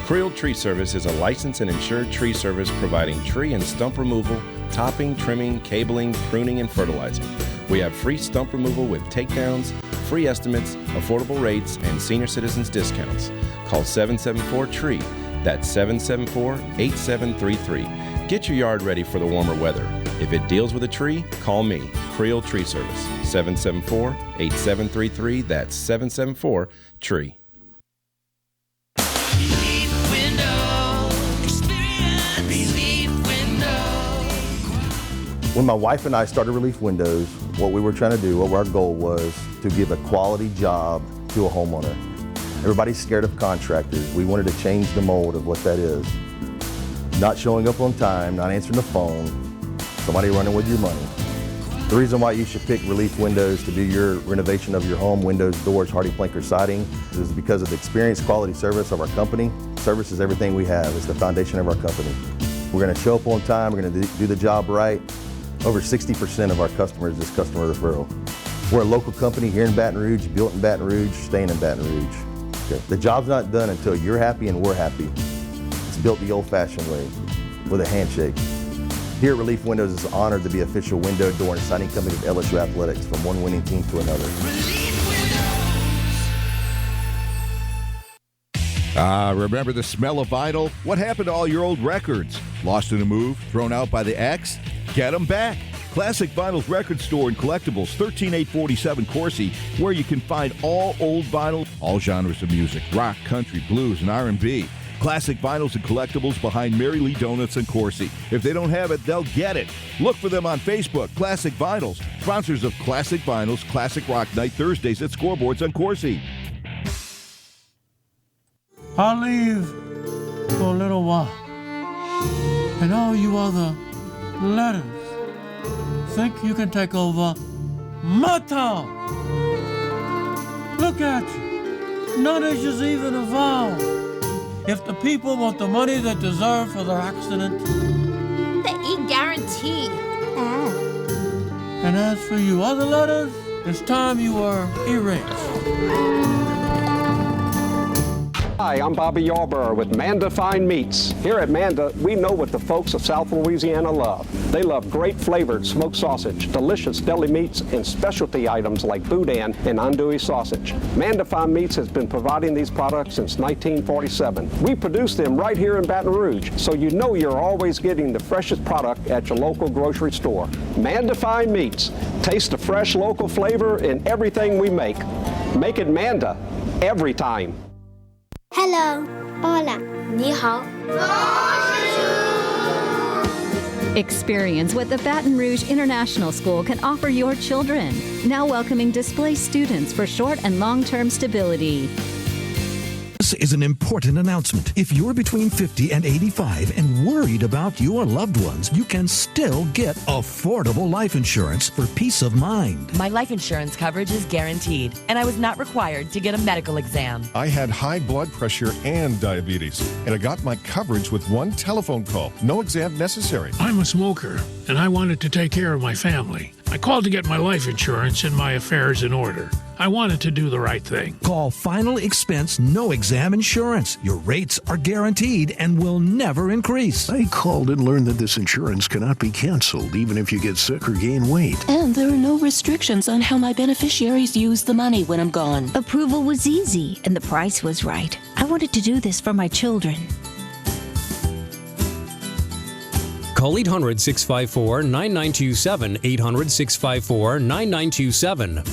Creel Tree Service is a licensed and insured tree service providing tree and stump removal, topping, trimming, cabling, pruning, and fertilizing. We have free stump removal with takedowns, free estimates, affordable rates, and senior citizens discounts. Call 774-TREE. That's 774-8733. Get your yard ready for the warmer weather. If it deals with a tree, call me, Creel Tree Service, 774-8733. That's 774-TREE. Windows. When my wife and I started Relief Windows, what we were trying to do, what our goal was to give a quality job to a homeowner. Everybody's scared of contractors. We wanted to change the mold of what that is. Not showing up on time, not answering the phone, somebody running with your money. The reason why you should pick Relief Windows to do your renovation of your home, windows, doors, hardy plank, or siding, is because of the experience, quality service of our company. Service is everything we have. It's the foundation of our company. We're going to show up on time. We're going to do the job right. Over 60% of our customers is customer referral. We're a local company here in Baton Rouge, built in Baton Rouge, staying in Baton Rouge. Okay. The job's not done until you're happy and we're happy. It's built the old-fashioned way, with a handshake. Here at Relief Windows is honored to be official window, door, and siding company of LSU Athletics, from one winning team to another. Remember the smell of vinyl? What happened to all your old records? Lost in a move? Thrown out by the ex? Get them back. Classic Vinyl's record store and collectibles, 13847 Coursey, where you can find all old vinyl, all genres of music, rock, country, blues, and R&B. Classic Vinyls and collectibles behind Mary Lee Donuts and Coursey. If they don't have it, they'll get it. Look for them on Facebook. Classic Vinyls, sponsors of Classic Vinyls Classic Rock Night Thursdays at Scoreboards on Coursey. I'll leave for a little while, and all you other letters think you can take over my town. Look at you. None of you's even involved. If the people want the money they deserve for their accident, they eat guaranteed. And as for you other letters, it's time you were erased. Hi, I'm Bobby Yarborough with Manda Fine Meats. Here at Manda, we know what the folks of South Louisiana love. They love great flavored smoked sausage, delicious deli meats, and specialty items like boudin and andouille sausage. Manda Fine Meats has been providing these products since 1947. We produce them right here in Baton Rouge, so you know you're always getting the freshest product at your local grocery store. Manda Fine Meats. Taste the fresh local flavor in everything we make. Make it Manda every time. Hello. Hola. 你好. Experience what the Baton Rouge International School can offer your children. Now welcoming displaced students for short and long-term stability. This is an important announcement. If you're between 50 and 85 and worried about your loved ones, you can still get affordable life insurance for peace of mind. My life insurance coverage is guaranteed, and I was not required to get a medical exam. I had high blood pressure and diabetes, and I got my coverage with one telephone call. No exam necessary. I'm a smoker, and I wanted to take care of my family. I called to get my life insurance and my affairs in order. I wanted to do the right thing. Call Final Expense No Exam Insurance. Your rates are guaranteed and will never increase. I called and learned that this insurance cannot be canceled even if you get sick or gain weight. And there are no restrictions on how my beneficiaries use the money when I'm gone. Approval was easy and the price was right. I wanted to do this for my children. Call 800-654-9927, 800-654-9927.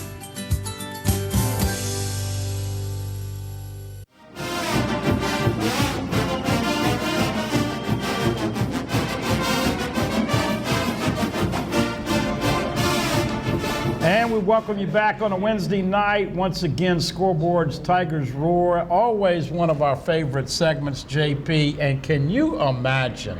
And we welcome you back on a Wednesday night. Once again, Scoreboards Tigers Roar, always one of our favorite segments, JP. And can you imagine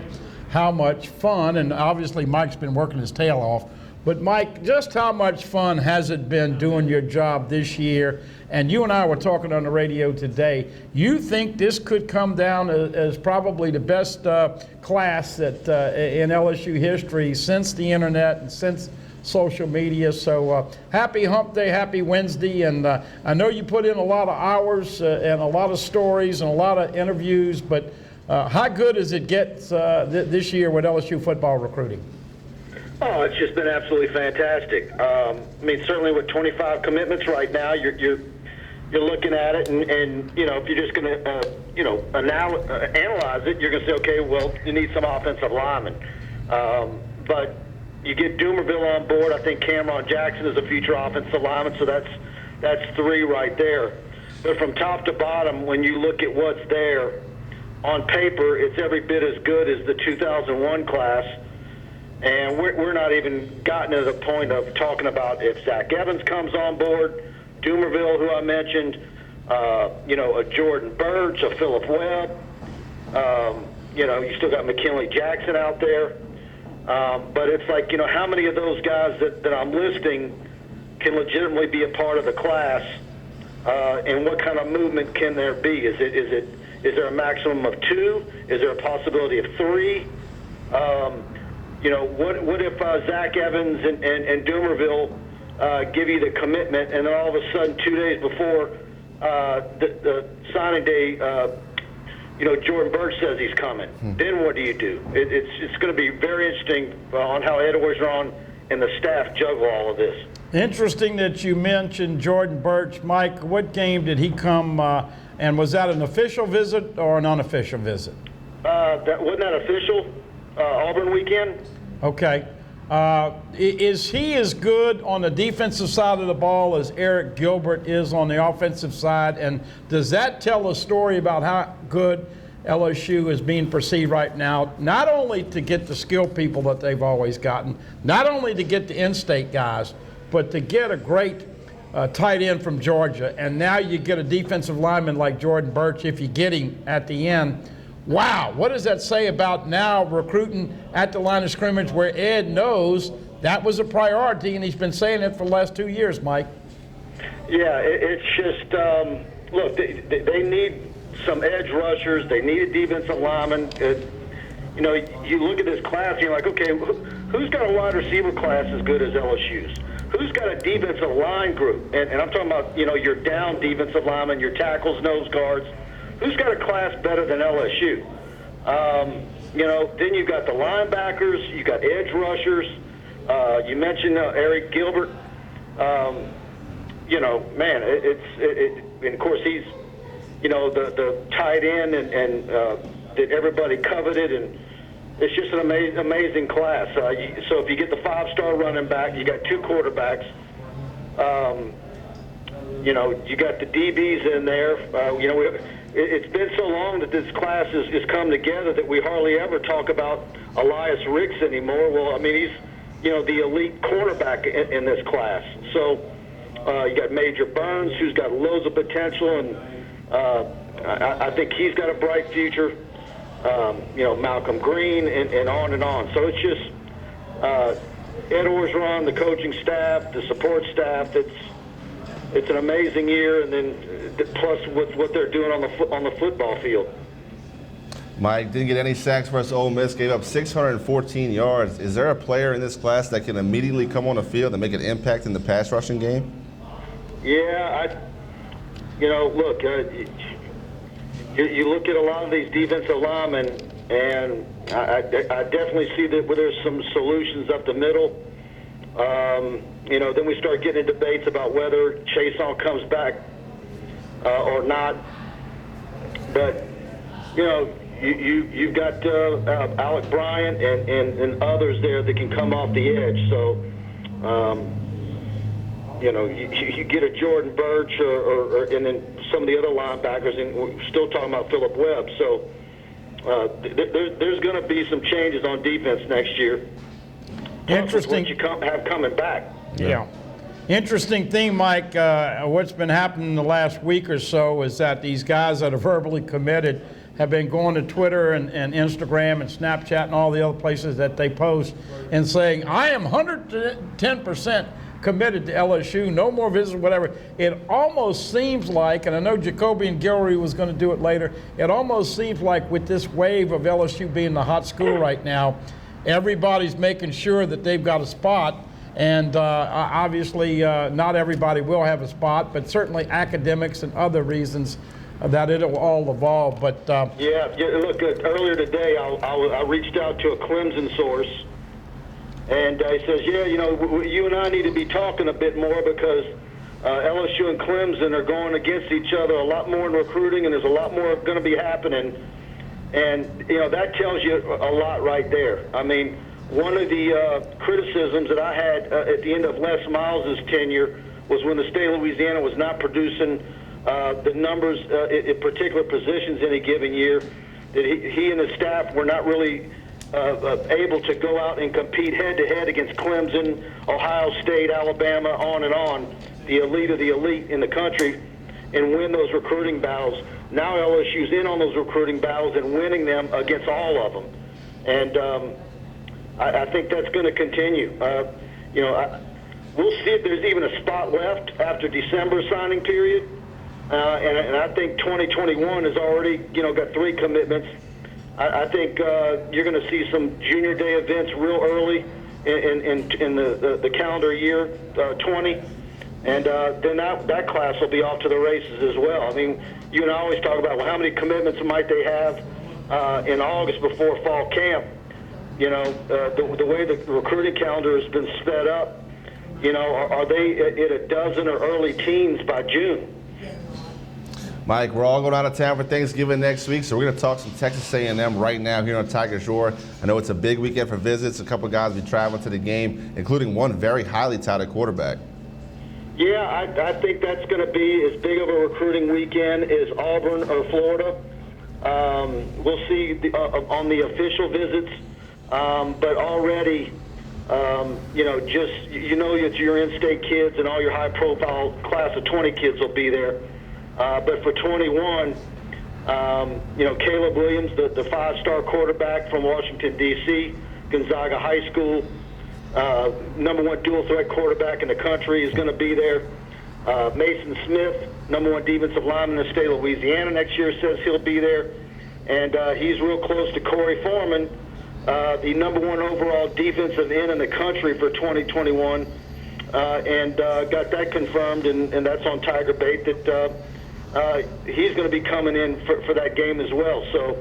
how much fun, and obviously Mike's been working his tail off, but Mike, just how much fun has it been doing your job this year? And you and I were talking on the radio today. You think this could come down as probably the best class that in LSU history since the internet and since social media. So happy hump day, happy Wednesday. And I know you put in a lot of hours and a lot of stories and a lot of interviews, but how good does it get this year with LSU football recruiting? Oh, it's just been absolutely fantastic. I mean, certainly with 25 commitments right now, you're looking at it, and you know, if you're just going to analyze it, you're going to say, okay, well, you need some offensive linemen. But you get Doomerville on board. I think Cameron Jackson is a future offensive lineman, so that's three right there. But from top to bottom, when you look at what's there, on paper, it's every bit as good as the 2001 class. And we're not even gotten to the point of talking about if Zach Evans comes on board, Dumerville, who I mentioned, a Jordan Burch, a Phillip Webb. You still got McKinley Jackson out there. But it's like, how many of those guys that I'm listing can legitimately be a part of the class, and what kind of movement can there be? Is there a maximum of 2? Is there a possibility of 3? What if Zach Evans and Dumerville give you the commitment, and then all of a sudden 2 days before the signing day, Jordan Burch says he's coming. Then what do you do? It's going to be very interesting on how Ed Orgeron and the staff juggle all of this. Interesting that you mentioned Jordan Burch. Mike, what game did he come, and was that an official visit or an unofficial visit? Wasn't that official? Auburn weekend? Okay. Is he as good on the defensive side of the ball as Eric Gilbert is on the offensive side? And does that tell a story about how good LSU is being perceived right now, not only to get the skilled people that they've always gotten, not only to get the in-state guys, but to get a great tight end from Georgia, and now you get a defensive lineman like Jordan Burch if you get him at the end. Wow, what does that say about now recruiting at the line of scrimmage where Ed knows that was a priority, and he's been saying it for the last 2 years, Mike? Yeah, it's just, look, they need some edge rushers. They need a defensive lineman. You look at this class and you're like, okay, who's got a wide receiver class as good as LSU's? Who's got a defensive line group? And I'm talking about, your down defensive linemen, your tackles, nose guards. Who's got a class better than LSU? Then you've got the linebackers, you got edge rushers. You mentioned Eric Gilbert. And of course he's, the tight end and that everybody coveted, and it's just an amazing class. So if you get the 5-star running back, you got 2 quarterbacks. You got the DBs in there. It's been so long that this class has come together that we hardly ever talk about Elias Ricks anymore. Well, I mean, he's, the elite cornerback in this class. So you got Major Burns, who's got loads of potential, and I think he's got a bright future. Malcolm Green, and on and on. So it's just Ed Orgeron, the coaching staff, the support staff. It's an amazing year, and then plus with what they're doing on the football field. Mike didn't get any sacks versus Ole Miss, gave up 614 yards. Is there a player in this class that can immediately come on the field and make an impact in the pass rushing game? Yeah, look, you look at a lot of these defensive linemen, and I definitely see that where there's some solutions up the middle. Then we start getting into debates about whether Chason comes back or not. But, you've got Alec Bryant and others there that can come off the edge. So, you get a Jordan Burch and then some of the other linebackers, and we're still talking about Phillip Webb. So there's going to be some changes on defense next year. Interesting. What you have coming back. Yeah. Interesting thing, Mike, what's been happening the last week or so is that these guys that are verbally committed have been going to Twitter and Instagram and Snapchat and all the other places that they post and saying, I am 110% committed to LSU, no more visits, whatever. It almost seems like, and I know Jacoby and Guillory was going to do it later, it almost seems like with this wave of LSU being the hot school right now, everybody's making sure that they've got a spot. And obviously, not everybody will have a spot, but certainly academics and other reasons that it'll all evolve. But look, earlier today, I reached out to a Clemson source, and he says, you and I need to be talking a bit more because LSU and Clemson are going against each other a lot more in recruiting, and there's a lot more going to be happening. And, that tells you a lot right there. I mean, one of the criticisms that I had at the end of Les Miles' tenure was when the state of Louisiana was not producing the numbers in particular positions in a given year, that he and his staff were not really able to go out and compete head-to-head against Clemson, Ohio State, Alabama, on and on, the elite of the elite in the country, and win those recruiting battles. Now LSU's in on those recruiting battles and winning them against all of them. And I think that's going to continue. We'll see if there's even a spot left after December signing period. And I think 2021 has already, got 3 commitments. I think you're going to see some junior day events real early in the calendar year 20, and then that class will be off to the races as well. I mean, you and I always talk about, well, how many commitments might they have in August before fall camp? The way the recruiting calendar has been sped up, are they at a dozen or early teens by June? Mike, we're all going out of town for Thanksgiving next week, so we're going to talk some Texas A&M right now here on Tiger Shore. I know it's a big weekend for visits. A couple of guys will be traveling to the game, including one very highly touted quarterback. Yeah, I think that's going to be as big of a recruiting weekend as Auburn or Florida. We'll see on the official visits, but already, it's your in-state kids and all your high-profile class of 20 kids will be there. But for 21, Caleb Williams, the 5-star quarterback from Washington, D.C., Gonzaga High School, #1 dual-threat quarterback in the country, is going to be there. Mason Smith, #1 defensive lineman in the state of Louisiana next year, says he'll be there. And he's real close to Corey Foreman, the #1 overall defensive end in the country for 2021, and got that confirmed, and that's on Tiger Bait that he's going to be coming in for that game as well. So,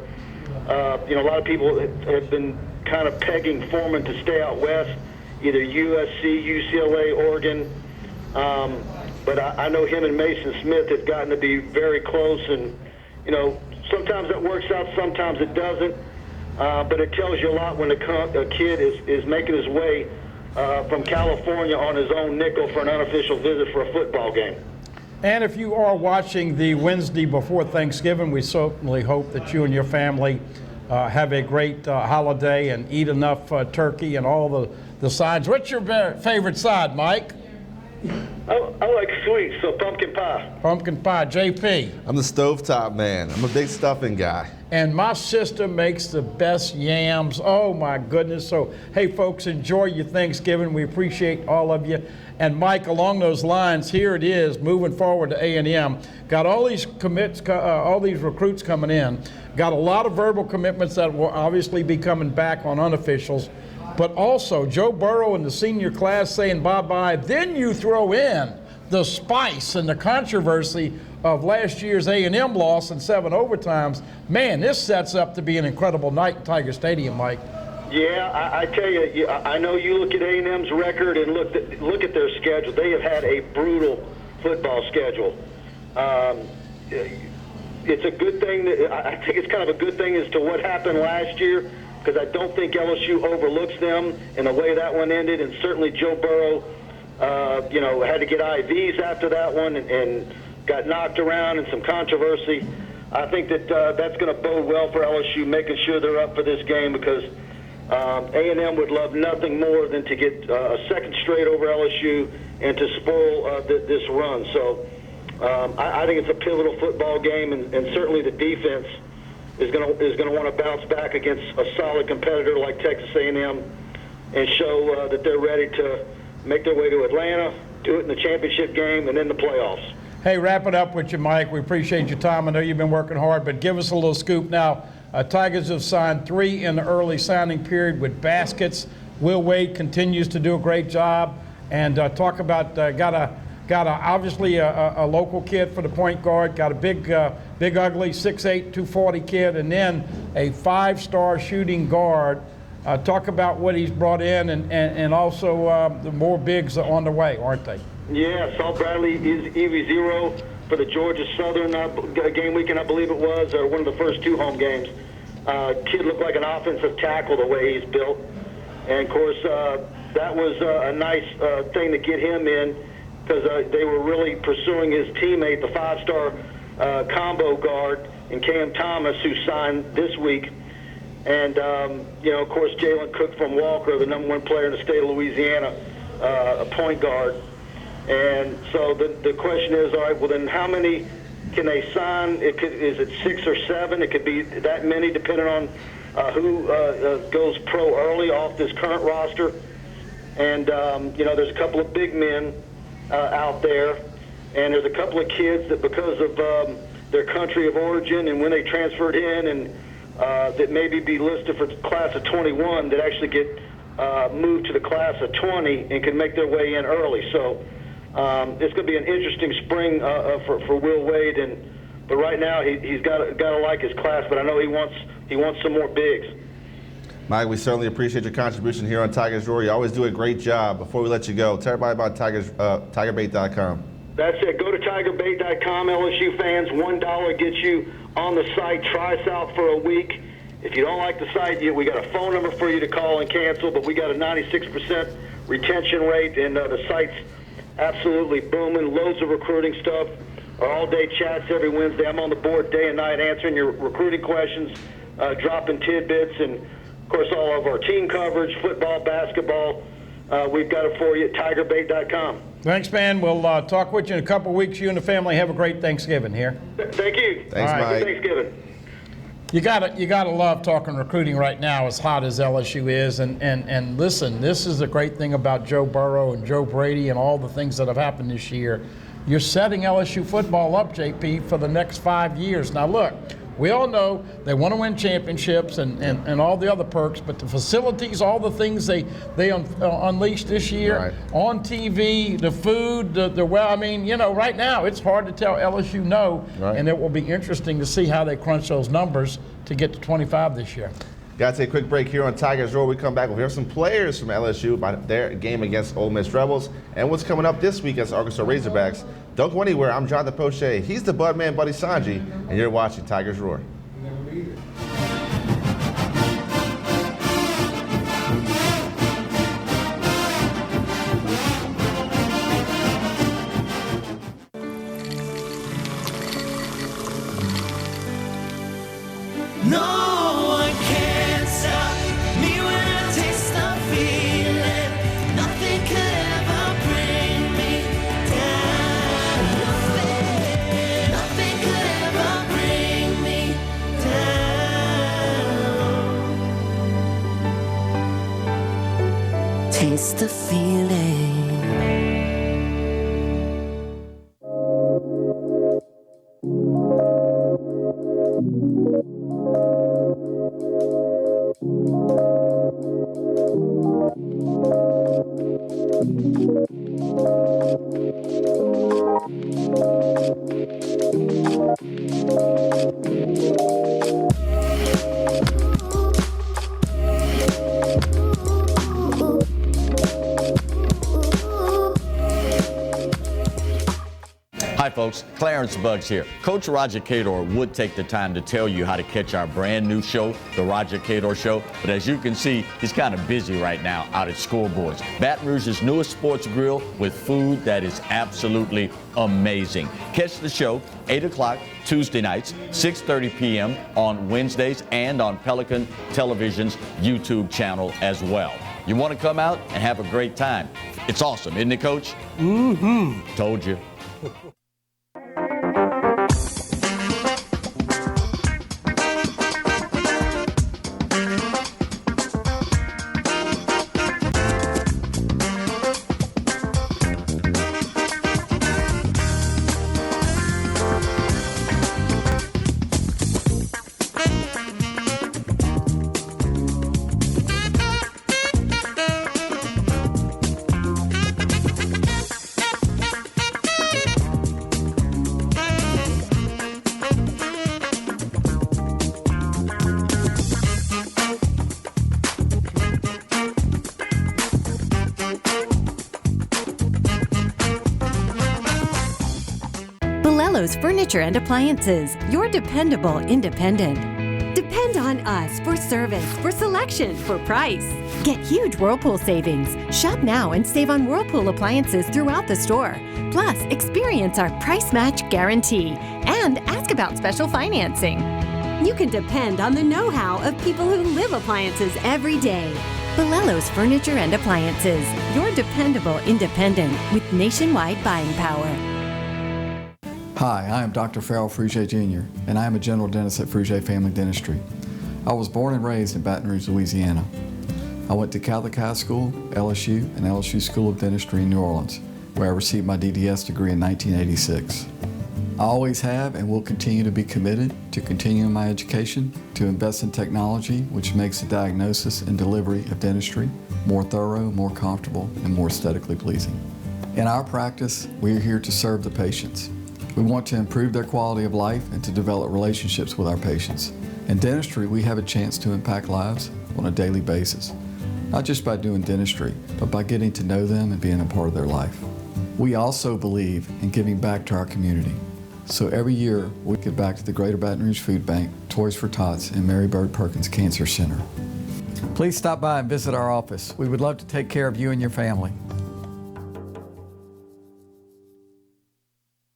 a lot of people have been kind of pegging Foreman to stay out west, either USC, UCLA, Oregon. But I know him and Mason Smith have gotten to be very close, and, sometimes that works out, sometimes it doesn't. But it tells you a lot when a kid is making his way from California on his own nickel for an unofficial visit for a football game. And if you are watching the Wednesday before Thanksgiving, we certainly hope that you and your family have a great holiday and eat enough turkey and all the sides. What's your favorite side, Mike? I like sweets, so pumpkin pie. Pumpkin pie. JP? I'm the stovetop man. I'm a big stuffing guy. And my sister makes the best yams. Oh, my goodness. So, hey, folks, enjoy your Thanksgiving. We appreciate all of you. And, Mike, along those lines, here it is, moving forward to A&M. Got all these commits, all these recruits coming in. Got a lot of verbal commitments that will obviously be coming back on unofficials. But also, Joe Burrow and the senior class saying bye-bye. Then you throw in the spice and the controversy of last year's A&M loss and 7 overtimes. Man, this sets up to be an incredible night in Tiger Stadium, Mike. Yeah, I tell you, I know you look at A&M's record and look at their schedule. They have had a brutal football schedule. It's a good thing. I think it's kind of a good thing as to what happened last year, because I don't think LSU overlooks them in the way that one ended, and certainly Joe Burrow, had to get IVs after that one and got knocked around in some controversy. I think that that's going to bode well for LSU, making sure they're up for this game, because A&M would love nothing more than to get a second straight over LSU and to spoil this run. So I think it's a pivotal football game, and certainly the defense is going to want to bounce back against a solid competitor like Texas A&M and show that they're ready to make their way to Atlanta, do it in the championship game, and then the playoffs. Hey, wrap it up with you, Mike. We appreciate your time. I know you've been working hard, but give us a little scoop now. Tigers have signed 3 in the early signing period with baskets. Will Wade continues to do a great job. And talk about got obviously a local kid for the point guard. Got a big ugly 6'8", 240 kid, and then a 5-star shooting guard. Talk about what he's brought in, and also the more bigs are on the way, aren't they? Yeah, Saul Bradley is EV0 for the Georgia Southern game weekend, I believe it was, or one of the first 2 home games. Kid looked like an offensive tackle the way he's built. And, of course, that was a nice thing to get him in, because they were really pursuing his teammate, the 5-star combo guard, and Cam Thomas, who signed this week. And, of course, Jalen Cook from Walker, the number 1 player in the state of Louisiana, a point guard. And so the question is, all right, well, then how many can they sign? Is it 6 or 7? It could be that many depending on who goes pro early off this current roster. And, there's a couple of big men out there. And there's a couple of kids that because of their country of origin and when they transferred in and that maybe be listed for class of 21 that actually get moved to the class of 20 and can make their way in early. So it's going to be an interesting spring for Will Wade. But right now he's got to like his class. But I know he wants some more bigs. Mike, we certainly appreciate your contribution here on Tigers Roar. You always do a great job. Before we let you go, tell everybody about TigerBait.com. That's it. Go to TigerBait.com, LSU fans. $1 gets you on the site. Try us out for a week. If you don't like the site, we got a phone number for you to call and cancel, but we got a 96% retention rate, and the site's absolutely booming. Loads of recruiting stuff. Our all-day chats every Wednesday. I'm on the board day and night answering your recruiting questions, dropping tidbits, and, of course, all of our team coverage, football, basketball. We've got it for you at TigerBait.com. Thanks, man. We'll talk with you in a couple of weeks. You and the family have a great Thanksgiving here. Thank you. Thanks, Mike. Good Thanksgiving. You gotta love talking recruiting right now, as hot as LSU is. And listen, this is the great thing about Joe Burrow and Joe Brady and all the things that have happened this year. You're setting LSU football up, JP, for the next 5 years. Now look, we all know they want to win championships and all the other perks, but the facilities, all the things they unleashed this year, right, on TV, the food, right now it's hard to tell LSU no, right, and it will be interesting to see how they crunch those numbers to get to 25 this year. Got to take a quick break here on Tigers Roar. We come back, we'll hear some players from LSU about their game against Ole Miss Rebels and what's coming up this week against Arkansas Razorbacks. Don't go anywhere. I'm Jonathan Poche. He's the Bud Man, Buddy Sanji, and you're watching Tigers Roar. Taste the feeling. Hi folks, Clarence Buggs here. Coach Roger Cador would take the time to tell you how to catch our brand new show, The Roger Cador Show, but as you can see, he's kind of busy right now out at scoreboards. Baton Rouge's newest sports grill with food that is absolutely amazing. Catch the show 8 o'clock Tuesday nights, 6:30 p.m. on Wednesdays and on Pelican Television's YouTube channel as well. You want to come out and have a great time. It's awesome, isn't it, Coach? Mm-hmm. Told you. Furniture and Appliances, your dependable independent. Depend on us for service, for selection, for price. Get huge Whirlpool savings. Shop now and save on Whirlpool appliances throughout the store. Plus, experience our price match guarantee and ask about special financing. You can depend on the know-how of people who live appliances every day. Bolello's Furniture and Appliances, your dependable independent with nationwide buying power. Hi, I am Dr. Farrell Frugier Jr., and I am a general dentist at Frugier Family Dentistry. I was born and raised in Baton Rouge, Louisiana. I went to Catholic High School, LSU, and LSU School of Dentistry in New Orleans, where I received my DDS degree in 1986. I always have and will continue to be committed to continuing my education, to invest in technology which makes the diagnosis and delivery of dentistry more thorough, more comfortable, and more aesthetically pleasing. In our practice, we are here to serve the patients. We want to improve their quality of life and to develop relationships with our patients. In dentistry, we have a chance to impact lives on a daily basis, not just by doing dentistry, but by getting to know them and being a part of their life. We also believe in giving back to our community. So every year, we give back to the Greater Baton Rouge Food Bank, Toys for Tots, and Mary Bird Perkins Cancer Center. Please stop by and visit our office. We would love to take care of you and your family.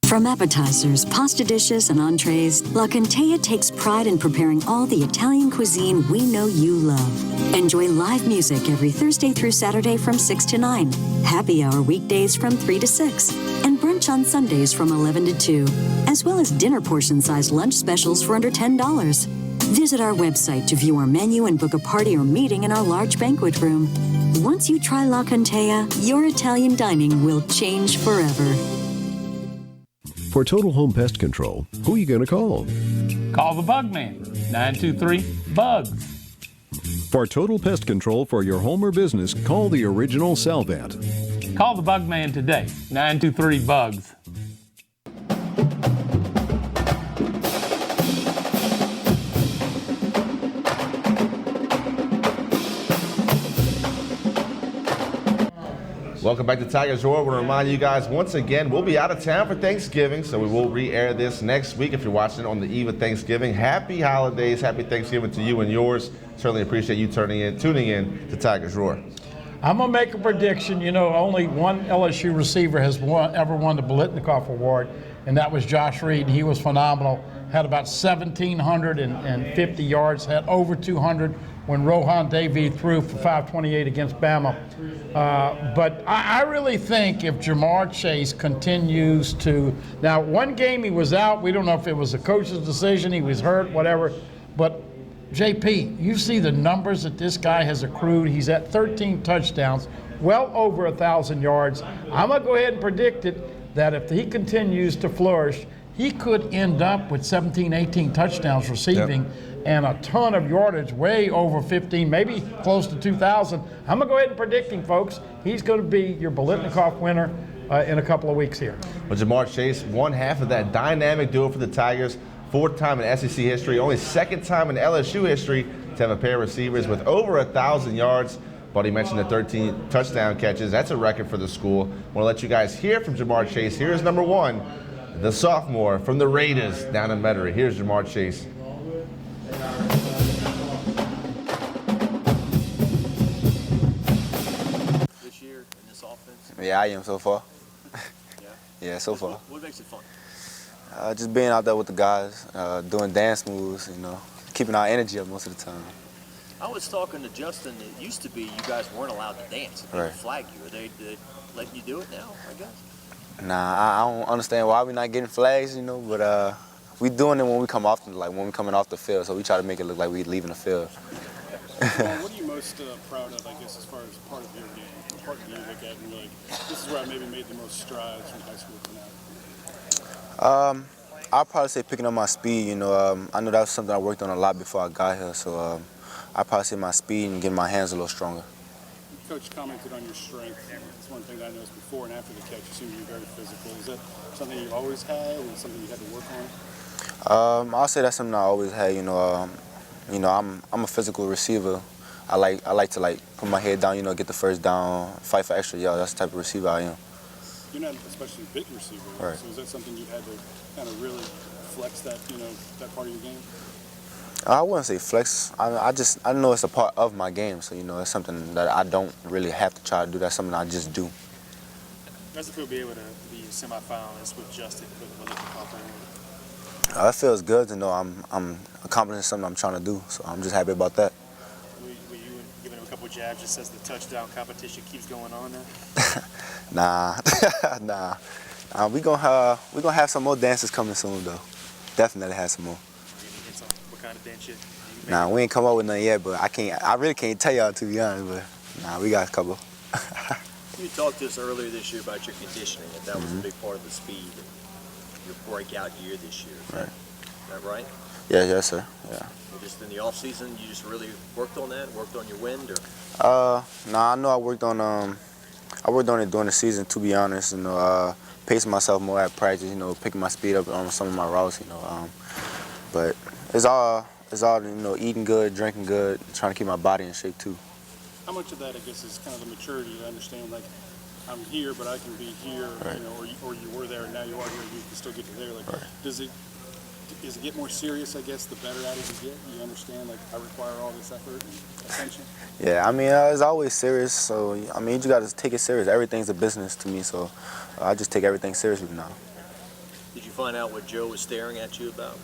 From appetizers, pasta dishes, and entrees, La Contea takes pride in preparing all the Italian cuisine we know you love. Enjoy live music every Thursday through Saturday from 6 to 9, happy hour weekdays from 3 to 6, and brunch on Sundays from 11 to 2, as well as dinner portion-sized lunch specials for under $10. Visit our website to view our menu and book a party or meeting in our large banquet room. Once you try La Contea, your Italian dining will change forever. For Total Home Pest Control, who are you going to call? Call the Bug Man, 923-BUGS. For total pest control for your home or business, call the original Salvant. Call the Bug Man today, 923-BUGS. Welcome back to Tigers Roar. I want to remind you guys once again, we'll be out of town for Thanksgiving, so we will re-air this next week if you're watching it on the eve of Thanksgiving. Happy holidays, happy Thanksgiving to you and yours. Certainly appreciate you tuning in to Tigers Roar. I'm going to make a prediction. You know, only one LSU receiver has ever won the Biletnikoff Award, and that was Josh Reed. He was phenomenal. Had about 1,750 yards, had over 200 when Rohan Davey threw for 528 against Bama. But I really think if Jamar Chase continues to, now one game he was out, we don't know if it was a coach's decision, he was hurt, whatever, but JP, you see the numbers that this guy has accrued. He's at 13 touchdowns, well over 1,000 yards. I'm gonna go ahead and predict it that if he continues to flourish, he could end up with 17, 18 touchdowns receiving. Yep. And a ton of yardage, way over 15, maybe close to 2,000. I'm going to go ahead and predict him, folks. He's going to be your Biletnikoff winner in a couple of weeks here. Well, Jamar Chase, one half of that dynamic duo for the Tigers, fourth time in SEC history, only second time in LSU history to have a pair of receivers with over 1,000 yards. Buddy mentioned the 13 touchdown catches. That's a record for the school. I want to let you guys hear from Jamar Chase. Here's number one, the sophomore from the Raiders down in Metairie. Here's Jamar Chase. This year in this offense? Yeah, I am so far. Yeah, so far. What makes it fun? Just being out there with the guys, doing dance moves, you know, keeping our energy up most of the time. I was talking to Justin. It used to be you guys weren't allowed to dance. They would flag you. Are they letting you do it now, I guess? Nah, I don't understand why we're not getting flags, you know, but we doing it when we come off, like when we coming off the field, so we try to make it look like we leaving the field. What are you most proud of, I guess, as far as part of your game, part of you look at and you're like, this is where I maybe made the most strides from high school to now? I'll probably say picking up my speed, you know. I know that was something I worked on a lot before I got here, so I'll probably say my speed and getting my hands a little stronger. Coach commented on your strength. It's one thing that I noticed before and after the catch. You seem to be very physical. Is that something you've always had and something you had to work on? I'll say that's something I always had. You know, I'm a physical receiver. I like to put my head down. You know, get the first down, fight for extra yards. That's the type of receiver I am. You're not especially a big receiver, right? So is that something you had to kind of really flex that, that part of your game? I wouldn't say flex. I know it's a part of my game, so it's something that I don't really have to try to do. That's something I just do. How's it feel to be able to be semifinalists with Justin for the Biletnikoff Award? It feels good to know I'm accomplishing something I'm trying to do, so I'm just happy about that. Were you giving him a couple jabs just as the touchdown competition keeps going on Nah, now? nah. We gonna have some more dances coming soon though. Definitely have some more. What kind of dance you? Nah, we ain't come up with none yet, but I really can't tell y'all to be honest, but nah, we got a couple. You talked to us earlier this year about your conditioning, and that was a big part of the speed and your breakout year this year. Right. Is that right? Yeah, yes sir. Yeah. And just in the off season, you just really worked on that, worked on your wind, or? Nah, I know I worked on it during the season, to be honest. You know, pacing myself more at practice. You know, picking my speed up on some of my routes. You know, but it's all you know, eating good, drinking good, trying to keep my body in shape too. How much of that, I guess, is kind of the maturity to understand, like, I'm here, but I can be here, right. you know, or you were there and now you are here, you can still get to there. Like, right. does it get more serious, I guess, the better at it you get? You understand, like, I require all this effort and attention? Yeah, I mean, it's always serious, so, I mean, you just got to take it serious. Everything's a business to me, so I just take everything seriously now. Did you find out what Joe was staring at you about?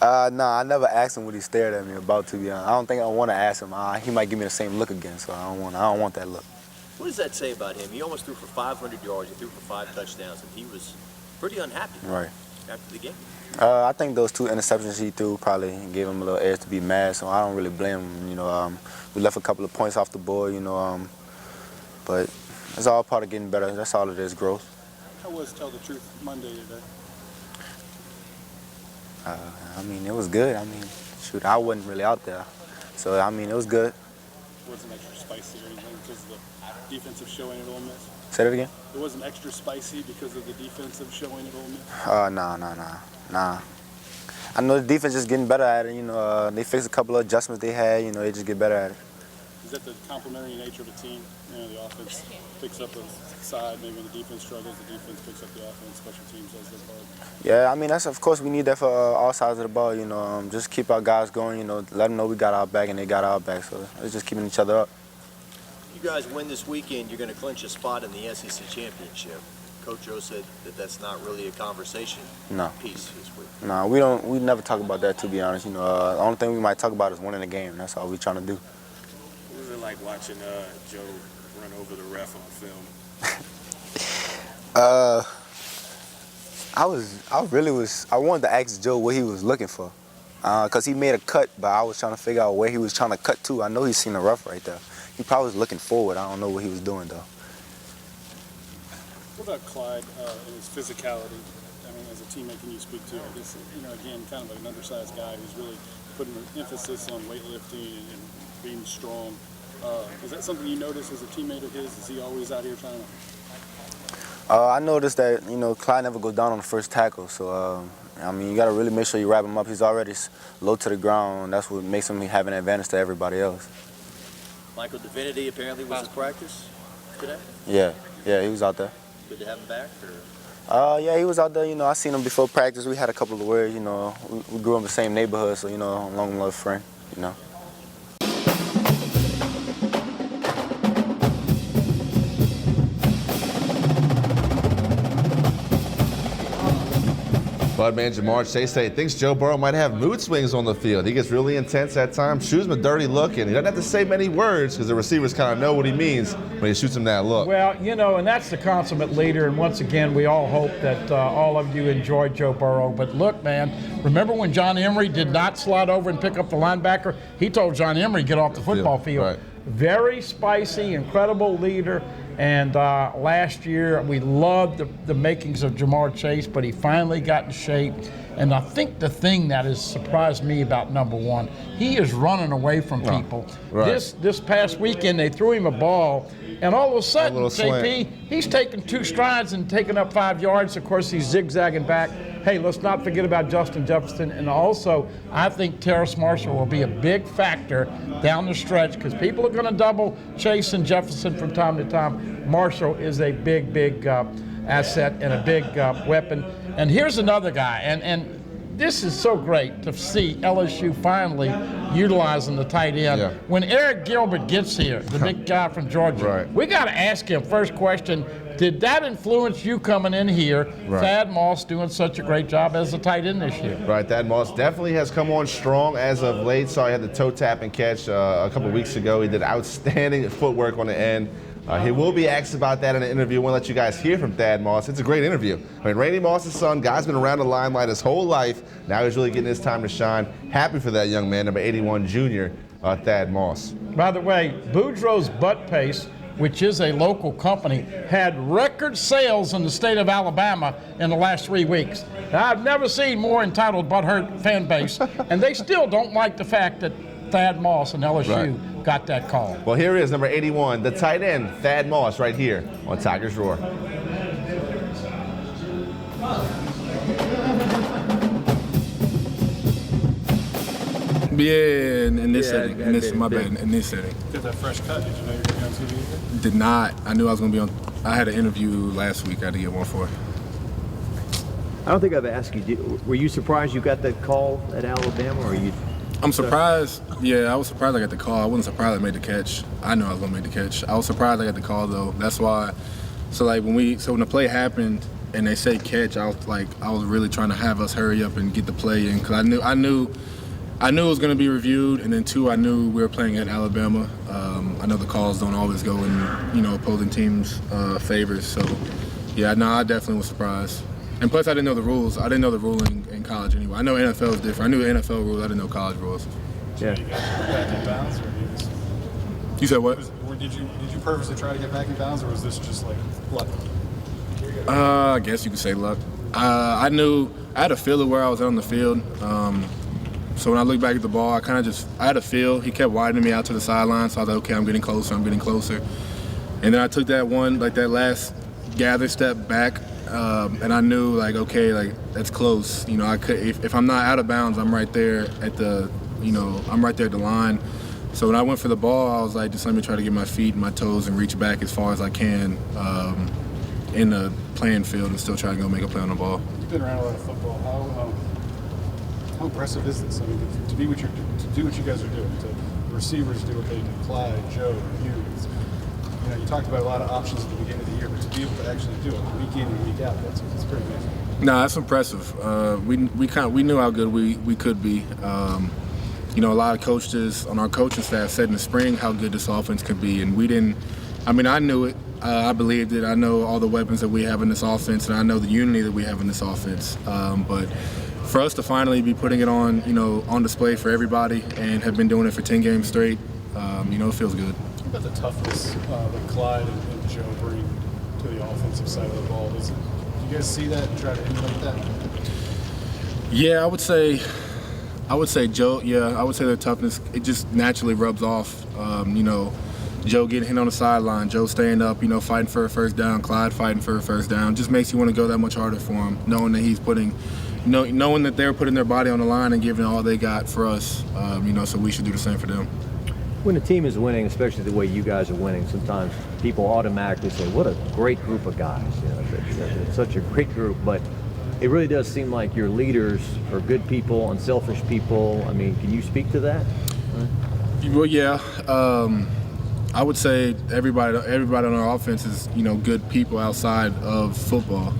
Nah, I never asked him what he stared at me about, to be honest. I don't think I want to ask him. He might give me the same look again, so I don't want that look. What does that say about him? He almost threw for 500 yards, he threw for 5 touchdowns, and he was pretty unhappy Right. after the game. I think those 2 interceptions he threw probably gave him a little edge to be mad, so I don't really blame him. You know, we left a couple of points off the board, you know, but it's all part of getting better. That's all it is, growth. How was Tell the Truth Monday today? I mean, it was good. I mean, shoot, I wasn't really out there. So, I mean, it was good. It wasn't extra spicy or anything because of the defensive showing at Ole Miss? Say that again? It wasn't extra spicy because of the defensive showing at Ole Miss? Nah. I know the defense is getting better at it. You know, they fixed a couple of adjustments they had. You know, they just get better at it. Is that the complementary nature of the team? You know, the offense picks up a side, maybe the defense struggles, the defense picks up the offense, special teams does their part. Yeah, I mean, that's, of course, we need that for all sides of the ball, you know, just keep our guys going, you know, let them know we got our back and they got our back, so it's just keeping each other up. If you guys win this weekend, you're going to clinch a spot in the SEC championship. Coach Joe said that that's not really a conversation piece this week. No, we never talk about that, to be honest. You know, the only thing we might talk about is winning the game. That's all we're trying to do. What was it like watching Joe run over the ref on film? I wanted to ask Joe what he was looking for, because he made a cut, but I was trying to figure out where he was trying to cut to. I know he's seen the rough right there. He probably was looking forward. I don't know what he was doing though. What about Clyde and his physicality? I mean, as a teammate, can you speak to it? This, you know, again, kind of an undersized guy who's really putting an emphasis on weightlifting and being strong. Is that something you notice as a teammate of his? Is he always out here trying to? I noticed that, you know, Clyde never goes down on the first tackle. So, I mean, you got to really make sure you wrap him up. He's already low to the ground. That's what makes him have an advantage to everybody else. Michael Divinity apparently was at practice today? Yeah, he was out there. Good to have him back? Or? Yeah, he was out there. You know, I seen him before practice. We had a couple of words, you know. We grew up in the same neighborhood, so, you know, long-loved friend, you know. Budman Ja'Marr Chase thinks Joe Burrow might have mood swings on the field. He gets really intense at times, shoots him a dirty look, and he doesn't have to say many words because the receivers kind of know what he means when he shoots him that look. Well, you know, and that's the consummate leader, and once again, we all hope that all of you enjoyed Joe Burrow. But look, man, remember when John Emery did not slide over and pick up the linebacker? He told John Emery, get off the football field. Right. Very spicy, incredible leader. And last year, we loved the makings of Ja'Marr Chase, but he finally got in shape. And I think the thing that has surprised me about number one, he is running away from people. Right. This past weekend, they threw him a ball, and all of a sudden, JP, he's taking 2 strides and taking up 5 yards. Of course, he's zigzagging back. Hey, let's not forget about Justin Jefferson. And also, I think Terrace Marshall will be a big factor down the stretch because people are going to double Chase and Jefferson from time to time. Marshall is a big asset and a big weapon. And here's another guy. And this is so great to see LSU finally utilizing the tight end. Yeah. When Eric Gilbert gets here, the big guy from Georgia, we got to ask him first question, Did that influence you coming in here? Right. Thad Moss doing such a great job as a tight end this year. Right, Thad Moss definitely has come on strong as of late. Saw he had the toe tap and catch a couple weeks ago. He did outstanding footwork on the end. He will be asked about that in an interview. I want to let you guys hear from Thad Moss. It's a great interview. I mean, Randy Moss's son, guy's been around the limelight his whole life. Now he's really getting his time to shine. Happy for that young man, number 81 junior, Thad Moss. By the way, Boudreaux's Butt Paste, which is a local company, had record sales in the state of Alabama in the last 3 weeks. Now, I've never seen more entitled butthurt fan base, and they still don't like the fact that Thad Moss and LSU got that call. Well, here is number 81, the tight end, Thad Moss, right here on Tigers Roar. Yeah, in this setting. In this setting. Get that fresh cut. Did you know you were going to be on TV? Did not. I knew I was going to be on. I had an interview last week. I had to get one for. I don't think I've asked you. Were you surprised you got that call at Alabama, or you? I'm surprised. Yeah, I was surprised I got the call. I wasn't surprised I made the catch. I knew I was going to make the catch. I was surprised I got the call though. That's why. So when the play happened and they say catch, I was really trying to have us hurry up and get the play in, because I knew it was going to be reviewed, and then two, I knew we were playing at Alabama. I know the calls don't always go in, opposing teams' favors. So, yeah, no, I definitely was surprised. And plus, I didn't know the rules. I didn't know the ruling in college anyway. I know NFL is different. I knew the NFL rules. I didn't know college rules. Yeah. You got back in bounds, or you just? You said what? Did you purposely try to get back in bounds, or was this just like luck? I guess you could say luck. I knew I had a feel of where I was on the field. So when I looked back at the ball, I had a feel. He kept widening me out to the sideline, so I was like, okay, I'm getting closer. And then I took that that last gather step back, and I knew, okay, that's close. I could, if I'm not out of bounds, I'm right there at the, I'm right there at the line. So when I went for the ball, I was like, just let me try to get my feet and my toes and reach back as far as I can in the playing field and still try to go make a play on the ball. You've been around a lot of football. How impressive is this? I mean, to do what you guys are doing, to the receivers do what they do, Clyde, Joe, Hughes. You talked about a lot of options at the beginning of the year, but to be able to actually do it week in and week out, that's pretty amazing. No, that's impressive. We knew how good we could be. A lot of coaches on our coaching staff said in the spring how good this offense could be, and we didn't. I mean, I knew it. I believed it. I know all the weapons that we have in this offense, and I know the unity that we have in this offense. But for us to finally be putting it on, on display for everybody, and have been doing it for 10 games straight, it feels good. What about the toughness that Clyde and Joe bring to the offensive side of the ball? Do you guys see that and try to emulate that? Yeah, I would say Joe. Yeah, I would say their toughness. It just naturally rubs off. Joe getting hit on the sideline, Joe staying up, fighting for a first down, Clyde fighting for a first down. Just makes you want to go that much harder for him, knowing that he's knowing that they're putting their body on the line and giving all they got for us. So we should do the same for them. When a team is winning, especially the way you guys are winning, sometimes people automatically say, "What a great group of guys!" It's such a great group, but it really does seem like your leaders are good people, unselfish people. I mean, can you speak to that? Well, yeah. I would say everybody on our offense is, good people outside of football.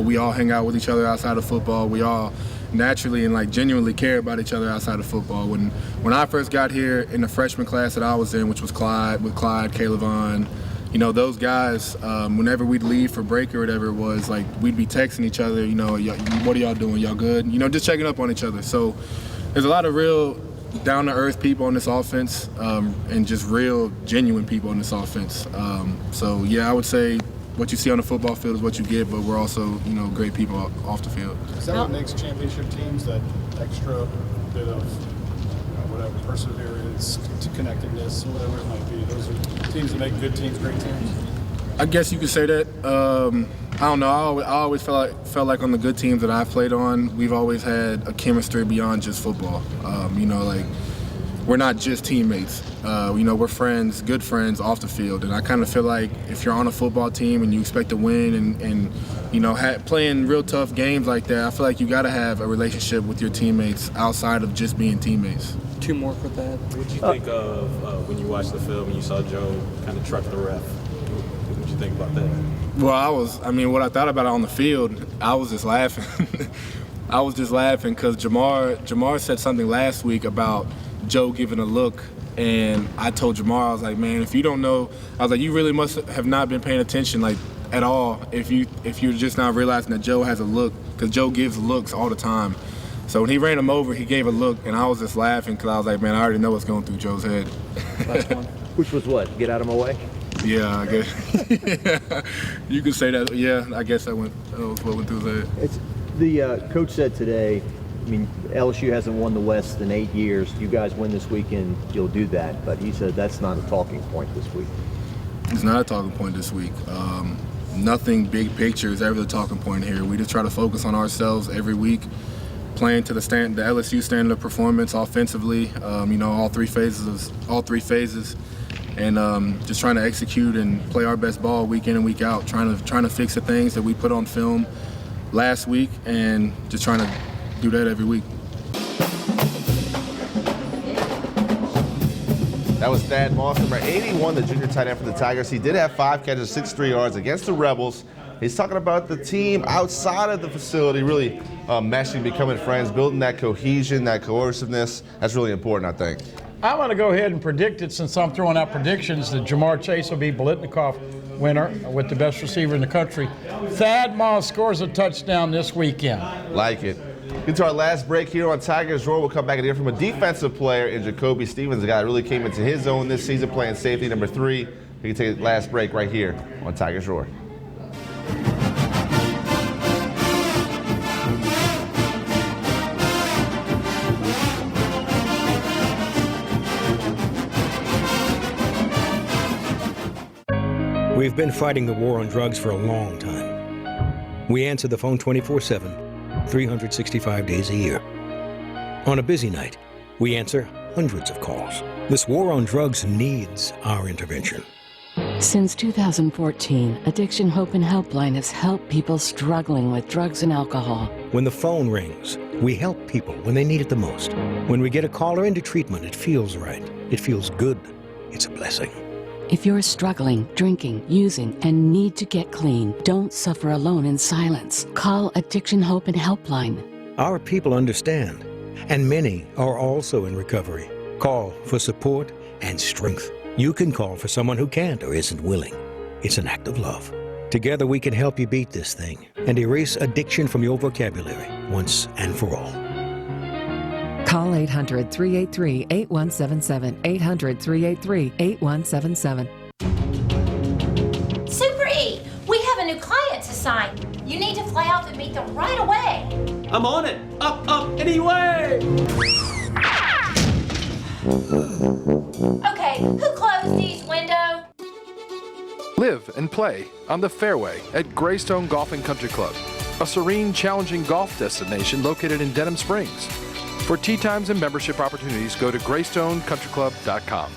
We all hang out with each other outside of football. We all naturally and genuinely care about each other outside of football. When I first got here in the freshman class that I was in, which was Clyde, Caleb Vaughn, those guys, whenever we'd leave for break or whatever it was, we'd be texting each other, what are y'all doing? Y'all good? Just checking up on each other. So there's a lot of real down-to-earth people on this offense, and just real, genuine people in this offense. So, yeah, I would say what you see on the football field is what you get, but we're also, great people off the field. Is that what makes championship teams, that extra bit of whatever, perseverance, connectedness, whatever it might be? Those are teams that make good teams great teams? I guess you could say that. I don't know. I always felt like on the good teams that I've played on, we've always had a chemistry beyond just football. We're not just teammates. We're friends, good friends off the field. And I kind of feel like if you're on a football team and you expect to win and playing real tough games like that, I feel like you got to have a relationship with your teammates outside of just being teammates. Two more for that. What did you think of when you watched the film and you saw Joe kind of truck the ref? What did you you think about that? Well, what I thought about it on the field, I was just laughing. I was just laughing because Jamar said something last week about Joe giving a look, and I told Jamar, I was like, man, if you don't know, I was like, you really must have not been paying attention, like, at all, if you're just not realizing that Joe has a look, because Joe gives looks all the time. So when he ran him over, he gave a look, and I was just laughing because I was like, man, I already know what's going through Joe's head. Last one. Which was what? Get out of my way? Yeah, I guess. Yeah, you could say that. Yeah, I guess that was what went through his head. The coach said today, LSU hasn't won the West in 8 years. You guys win this weekend, you'll do that. But he said that's not a talking point this week. It's not a talking point this week. Nothing big picture is ever the talking point here. We just try to focus on ourselves every week, playing to the LSU standard of performance offensively. All three phases, and just trying to execute and play our best ball week in and week out. Trying to fix the things that we put on film last week, and just trying to do that every week. That was Thad Moss, number 81, the junior tight end for the Tigers. He did have 5 catches, 63 yards against the Rebels. He's talking about the team outside of the facility, really meshing, becoming friends, building that cohesion, that cohesiveness. That's really important, I think. I'm going to go ahead and predict it, since I'm throwing out predictions, that Jamar Chase will be Biletnikoff winner with the best receiver in the country. Thad Moss scores a touchdown this weekend. Like it. Into our last break here on Tigers Roar. We'll come back and hear from a defensive player in Jacoby Stevens, a guy that really came into his own this season, playing safety number 3. We can take the last break right here on Tigers Roar. We've been fighting the war on drugs for a long time. We answer the phone 24/7. 365 days a year. On a busy night, we answer hundreds of calls. This war on drugs needs our intervention. Since 2014, Addiction Hope and Helpline has helped people struggling with drugs and alcohol. When the phone rings, we help people when they need it the most. When we get a caller into treatment, it feels right. It feels good. It's a blessing. If you're struggling, drinking, using, and need to get clean, don't suffer alone in silence. Call Addiction Hope and Helpline. Our people understand, and many are also in recovery. Call for support and strength. You can call for someone who can't or isn't willing. It's an act of love. Together we can help you beat this thing and erase addiction from your vocabulary once and for all. Call 800-383-8177, 800-383-8177. Super E, we have a new client to sign. You need to fly out to meet them right away. I'm on it. Up, anyway. Okay, who closed these windows? Live and play on the fairway at Greystone Golf and Country Club, a serene, challenging golf destination located in Denham Springs. For tee times and membership opportunities, go to GreystoneCountryClub.com.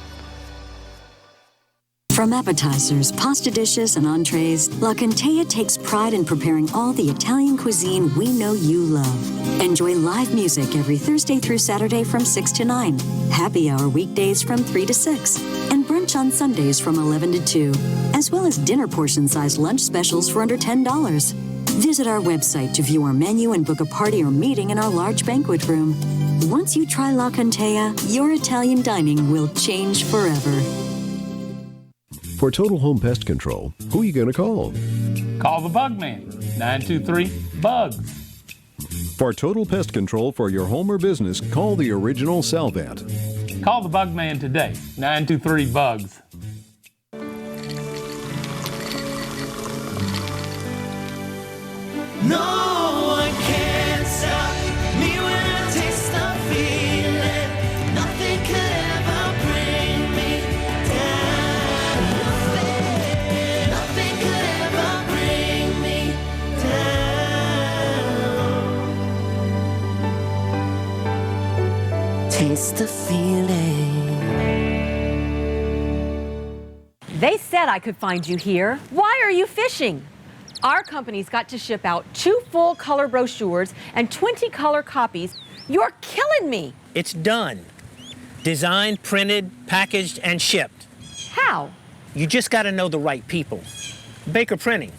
From appetizers, pasta dishes, and entrees, La Contea takes pride in preparing all the Italian cuisine we know you love. Enjoy live music every Thursday through Saturday from 6 to 9, happy hour weekdays from 3 to 6, and brunch on Sundays from 11 to 2, as well as dinner portion-sized lunch specials for under $10. Visit our website to view our menu and book a party or meeting in our large banquet room. Once you try La Contea, your Italian dining will change forever. For Total Home Pest Control, who are you going to call? Call the Bug Man, 923-BUGS. For total pest control for your home or business, call the original Salvat. Call the Bug Man today, 923-BUGS. No one can stop me when I taste the feeling. Nothing could ever bring me down. Nothing could ever bring me down. Taste the feeling. They said I could find you here. Why are you fishing? Our company's got to ship out 2 full color brochures and 20 color copies. You're killing me. It's done. Designed, printed, packaged, and shipped. How? You just got to know the right people. Baker Printing,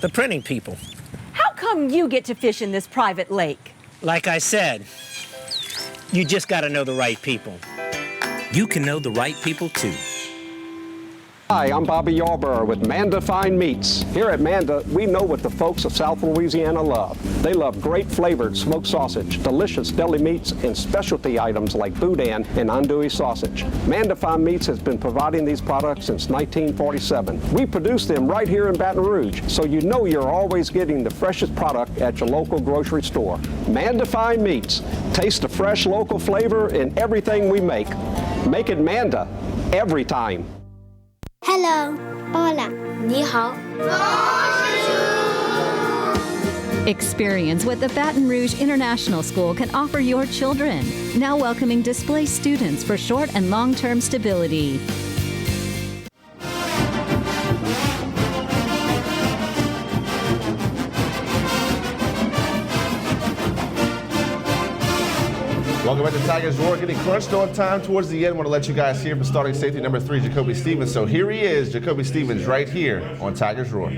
the printing people. How come you get to fish in this private lake? Like I said, you just got to know the right people. You can know the right people too. Hi, I'm Bobby Yarborough with Manda Fine Meats. Here at Manda, we know what the folks of South Louisiana love. They love great flavored smoked sausage, delicious deli meats, and specialty items like boudin and andouille sausage. Manda Fine Meats has been providing these products since 1947. We produce them right here in Baton Rouge, so you know you're always getting the freshest product at your local grocery store. Manda Fine Meats. Taste the fresh local flavor in everything we make. Make it Manda every time. Hello. Hola. 你好. Experience what the Baton Rouge International School can offer your children. Now welcoming displaced students for short and long-term stability. Welcome back to Tigers Roar. Getting crunched on time towards the end. Want to let you guys hear from starting safety number 3, Jacoby Stevens. So here he is, Jacoby Stevens, right here on Tigers Roar.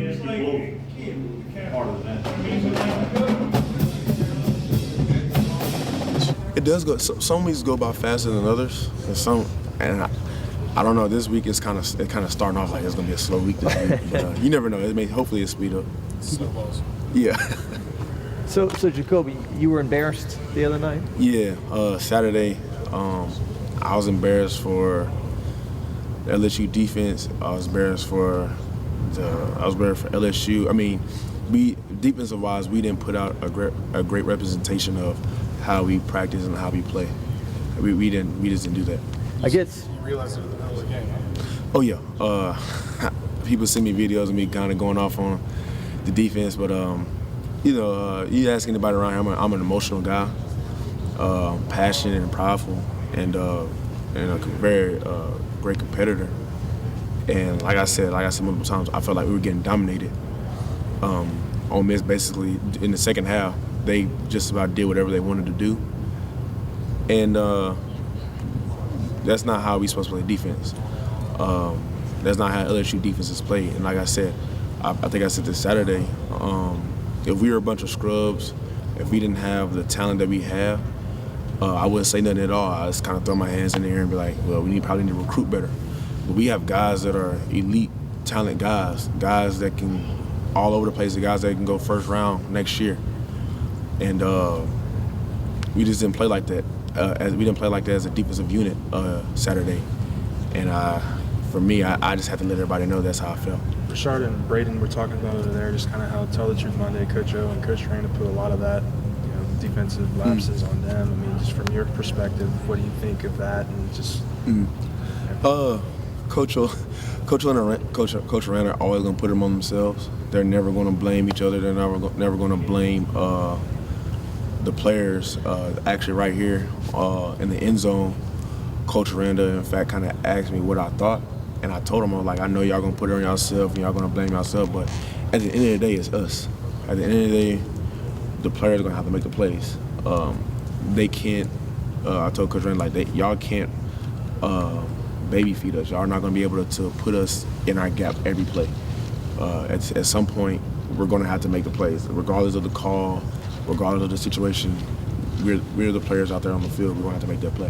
It does go. Some weeks go by faster than others, and I don't know. This week it's kind of starting off like it's gonna be a slow week this week. But you never know. Hopefully it speed up. Yeah. So Jacoby, you were embarrassed the other night? Yeah, Saturday, I was embarrassed for the LSU defense. I was embarrassed for LSU. I mean, defensive wise, we didn't put out a great representation of how we practice and how we play. We just didn't do that. I guess You realized it was the middle of the game, huh? Oh yeah. People send me videos of me kind of going off on the defense, but you ask anybody around here, I'm an emotional guy, passionate and prideful, and a very great competitor. And like I said multiple times, I felt like we were getting dominated. Ole Miss basically in the second half, they just about did whatever they wanted to do, and that's not how we supposed to play defense. That's not how LSU defense is played. And like I said, I think I said this Saturday. If we were a bunch of scrubs, if we didn't have the talent that we have, I wouldn't say nothing at all. I just kind of throw my hands in the air and be like, well, we probably need to recruit better. But we have guys that are elite talent guys that can all over the place, the guys that can go first round next year. And we just didn't play like that. We didn't play like that as a defensive unit Saturday. And for me, I just had to let everybody know that's how I felt. Rashard and Braden were talking about it there, just kind of how Tell the Truth Monday, Coach O and Coach Train to put a lot of that, defensive lapses on them. I mean, just from your perspective, what do you think of that? And just Coach Rand are always going to put them on themselves. They're never going to blame each other. They're never going to blame the players. Actually, right here in the end zone, Coach Randa, in fact, kind of asked me what I thought. And I told him, I know y'all going to put it on yourself and y'all going to blame yourself, but at the end of the day, it's us. At the end of the day, the players are going to have to make the plays. They can't, I told Coach Rand, y'all can't baby feed us. Y'all are not going to be able to put us in our gap every play. At some point, we're going to have to make the plays. Regardless of the call, regardless of the situation, we're the players out there on the field. We're going to have to make that play.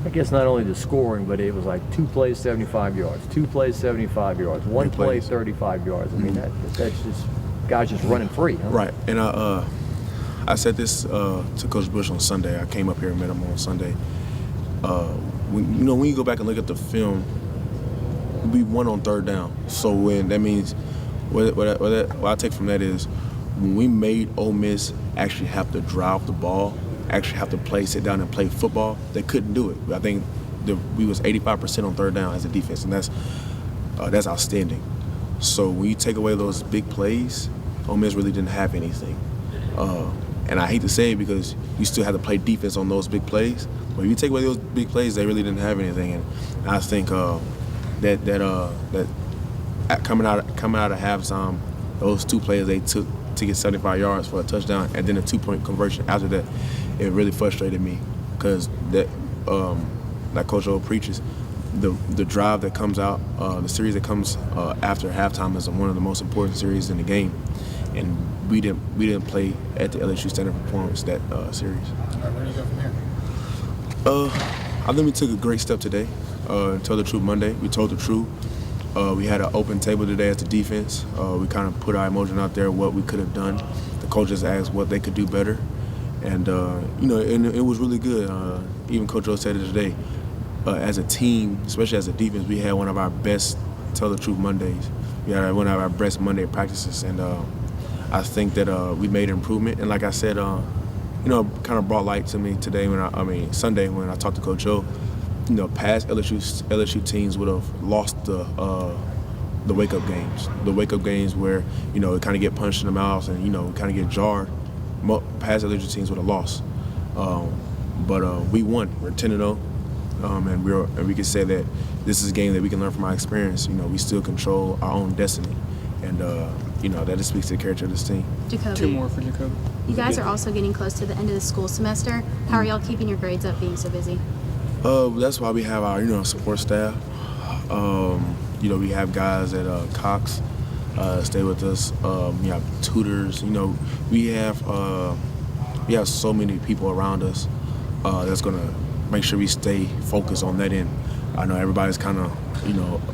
I guess not only the scoring, but it was like 2 plays, 75 yards, 2 plays, 75 yards, 1 play, 35 yards. I mean, that's just guys just running free. Huh? Right. And I said this to Coach Bush on Sunday. I came up here and met him on Sunday. When you go back and look at the film, we won on third down. So when that means, what I take from that is, when we made Ole Miss actually have to drive the ball, actually have to sit down and play football, they couldn't do it. I think we was 85% on third down as a defense, and that's outstanding. So when you take away those big plays, Ole Miss really didn't have anything. And I hate to say it because you still have to play defense on those big plays, but if you take away those big plays, they really didn't have anything. And I think that coming out of halftime, those 2 plays they took to get 75 yards for a touchdown, and then a 2-point conversion after that, it really frustrated me because that, like Coach O preaches, the drive that comes out, the series that comes after halftime is one of the most important series in the game, and we didn't play at the LSU standard performance that series. All right, where do you go from here? I think we took a great step today. Tell the truth Monday. We told the truth. We had an open table today as the defense. We kind of put our emotion out there, what we could have done. The coaches asked what they could do better, and and it was really good. Even Coach O said it today. As a team, especially as a defense, we had one of our best Tell the Truth Mondays. We had one of our best Monday practices, and I think that we made improvement. And like I said, kind of brought light to me today Sunday when I talked to Coach O. Past LSU teams would have lost the wake-up games. The wake-up games where, it kind of get punched in the mouth and, kind of get jarred. Past LSU teams would have lost. But we won. We're 10-0. And we can say that this is a game that we can learn from our experience. We still control our own destiny. And, that just speaks to the character of this team. Jacoby. 2 more for Jacoby. You guys are also getting close to the end of the school semester. How are y'all keeping your grades up being so busy? That's why we have our, support staff. We have guys at Cox stay with us. We have tutors. We have so many people around us that's gonna make sure we stay focused on that end. I know everybody's kind of,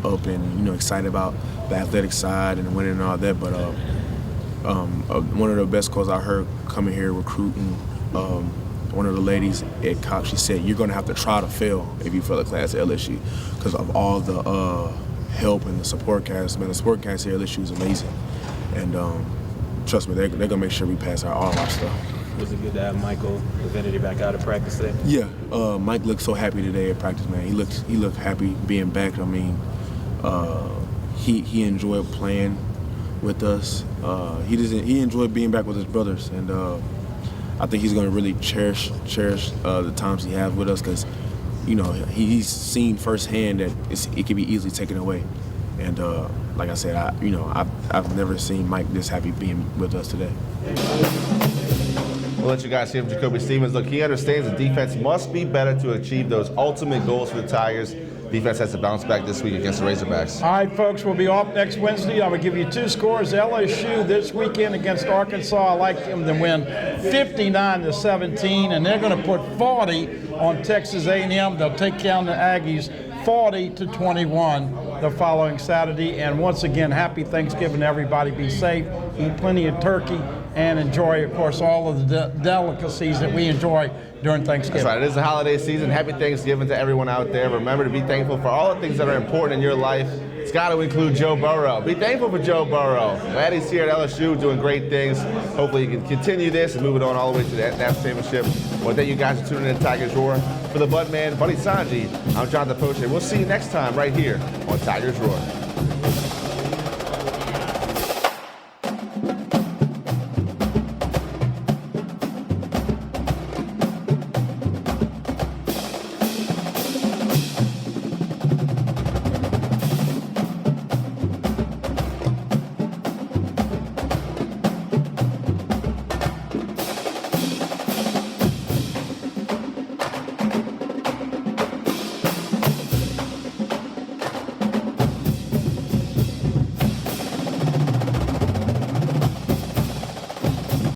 up and excited about the athletic side and winning and all that, but one of the best calls I heard coming here recruiting. One of the ladies at Cox, she said, you're going to have to try to fail if you fail a class at LSU because of all the help and the support cast. Man, the support cast here at LSU is amazing. And trust me, they're going to make sure we pass all of our stuff. Was it good to have Michael Divinity back out of practice today? Yeah, Mike looked so happy today at practice, man. He looked happy being back. I mean, he enjoyed playing with us. He enjoyed being back with his brothers, and I think he's going to really cherish the times he has with us because, he's seen firsthand that it can be easily taken away. And like I said, I've never seen Mike this happy being with us today. We'll let you guys hear from Jacoby Stevens. Look, he understands the defense must be better to achieve those ultimate goals for the Tigers. Defense has to bounce back this week against the Razorbacks. All right, folks, we'll be off next Wednesday. I'm going to give you 2 scores. LSU this weekend against Arkansas. I like them to win 59-17, and they're going to put 40 on Texas A&M. They'll take down the Aggies 40-21 the following Saturday. And once again, happy Thanksgiving to everybody. Be safe, eat plenty of turkey, and enjoy, of course, all of the delicacies that we enjoy during Thanksgiving. That's right. It is the holiday season. Happy Thanksgiving to everyone out there. Remember to be thankful for all the things that are important in your life. It's got to include Joe Burrow. Be thankful for Joe Burrow. Glad he's here at LSU doing great things. Hopefully you can continue this and move it on all the way to the national championship. Well, thank you guys for tuning in to Tigers Roar. For the Budman, Buddy Sanji, I'm Jonathan Poche. We'll see you next time right here on Tigers Roar.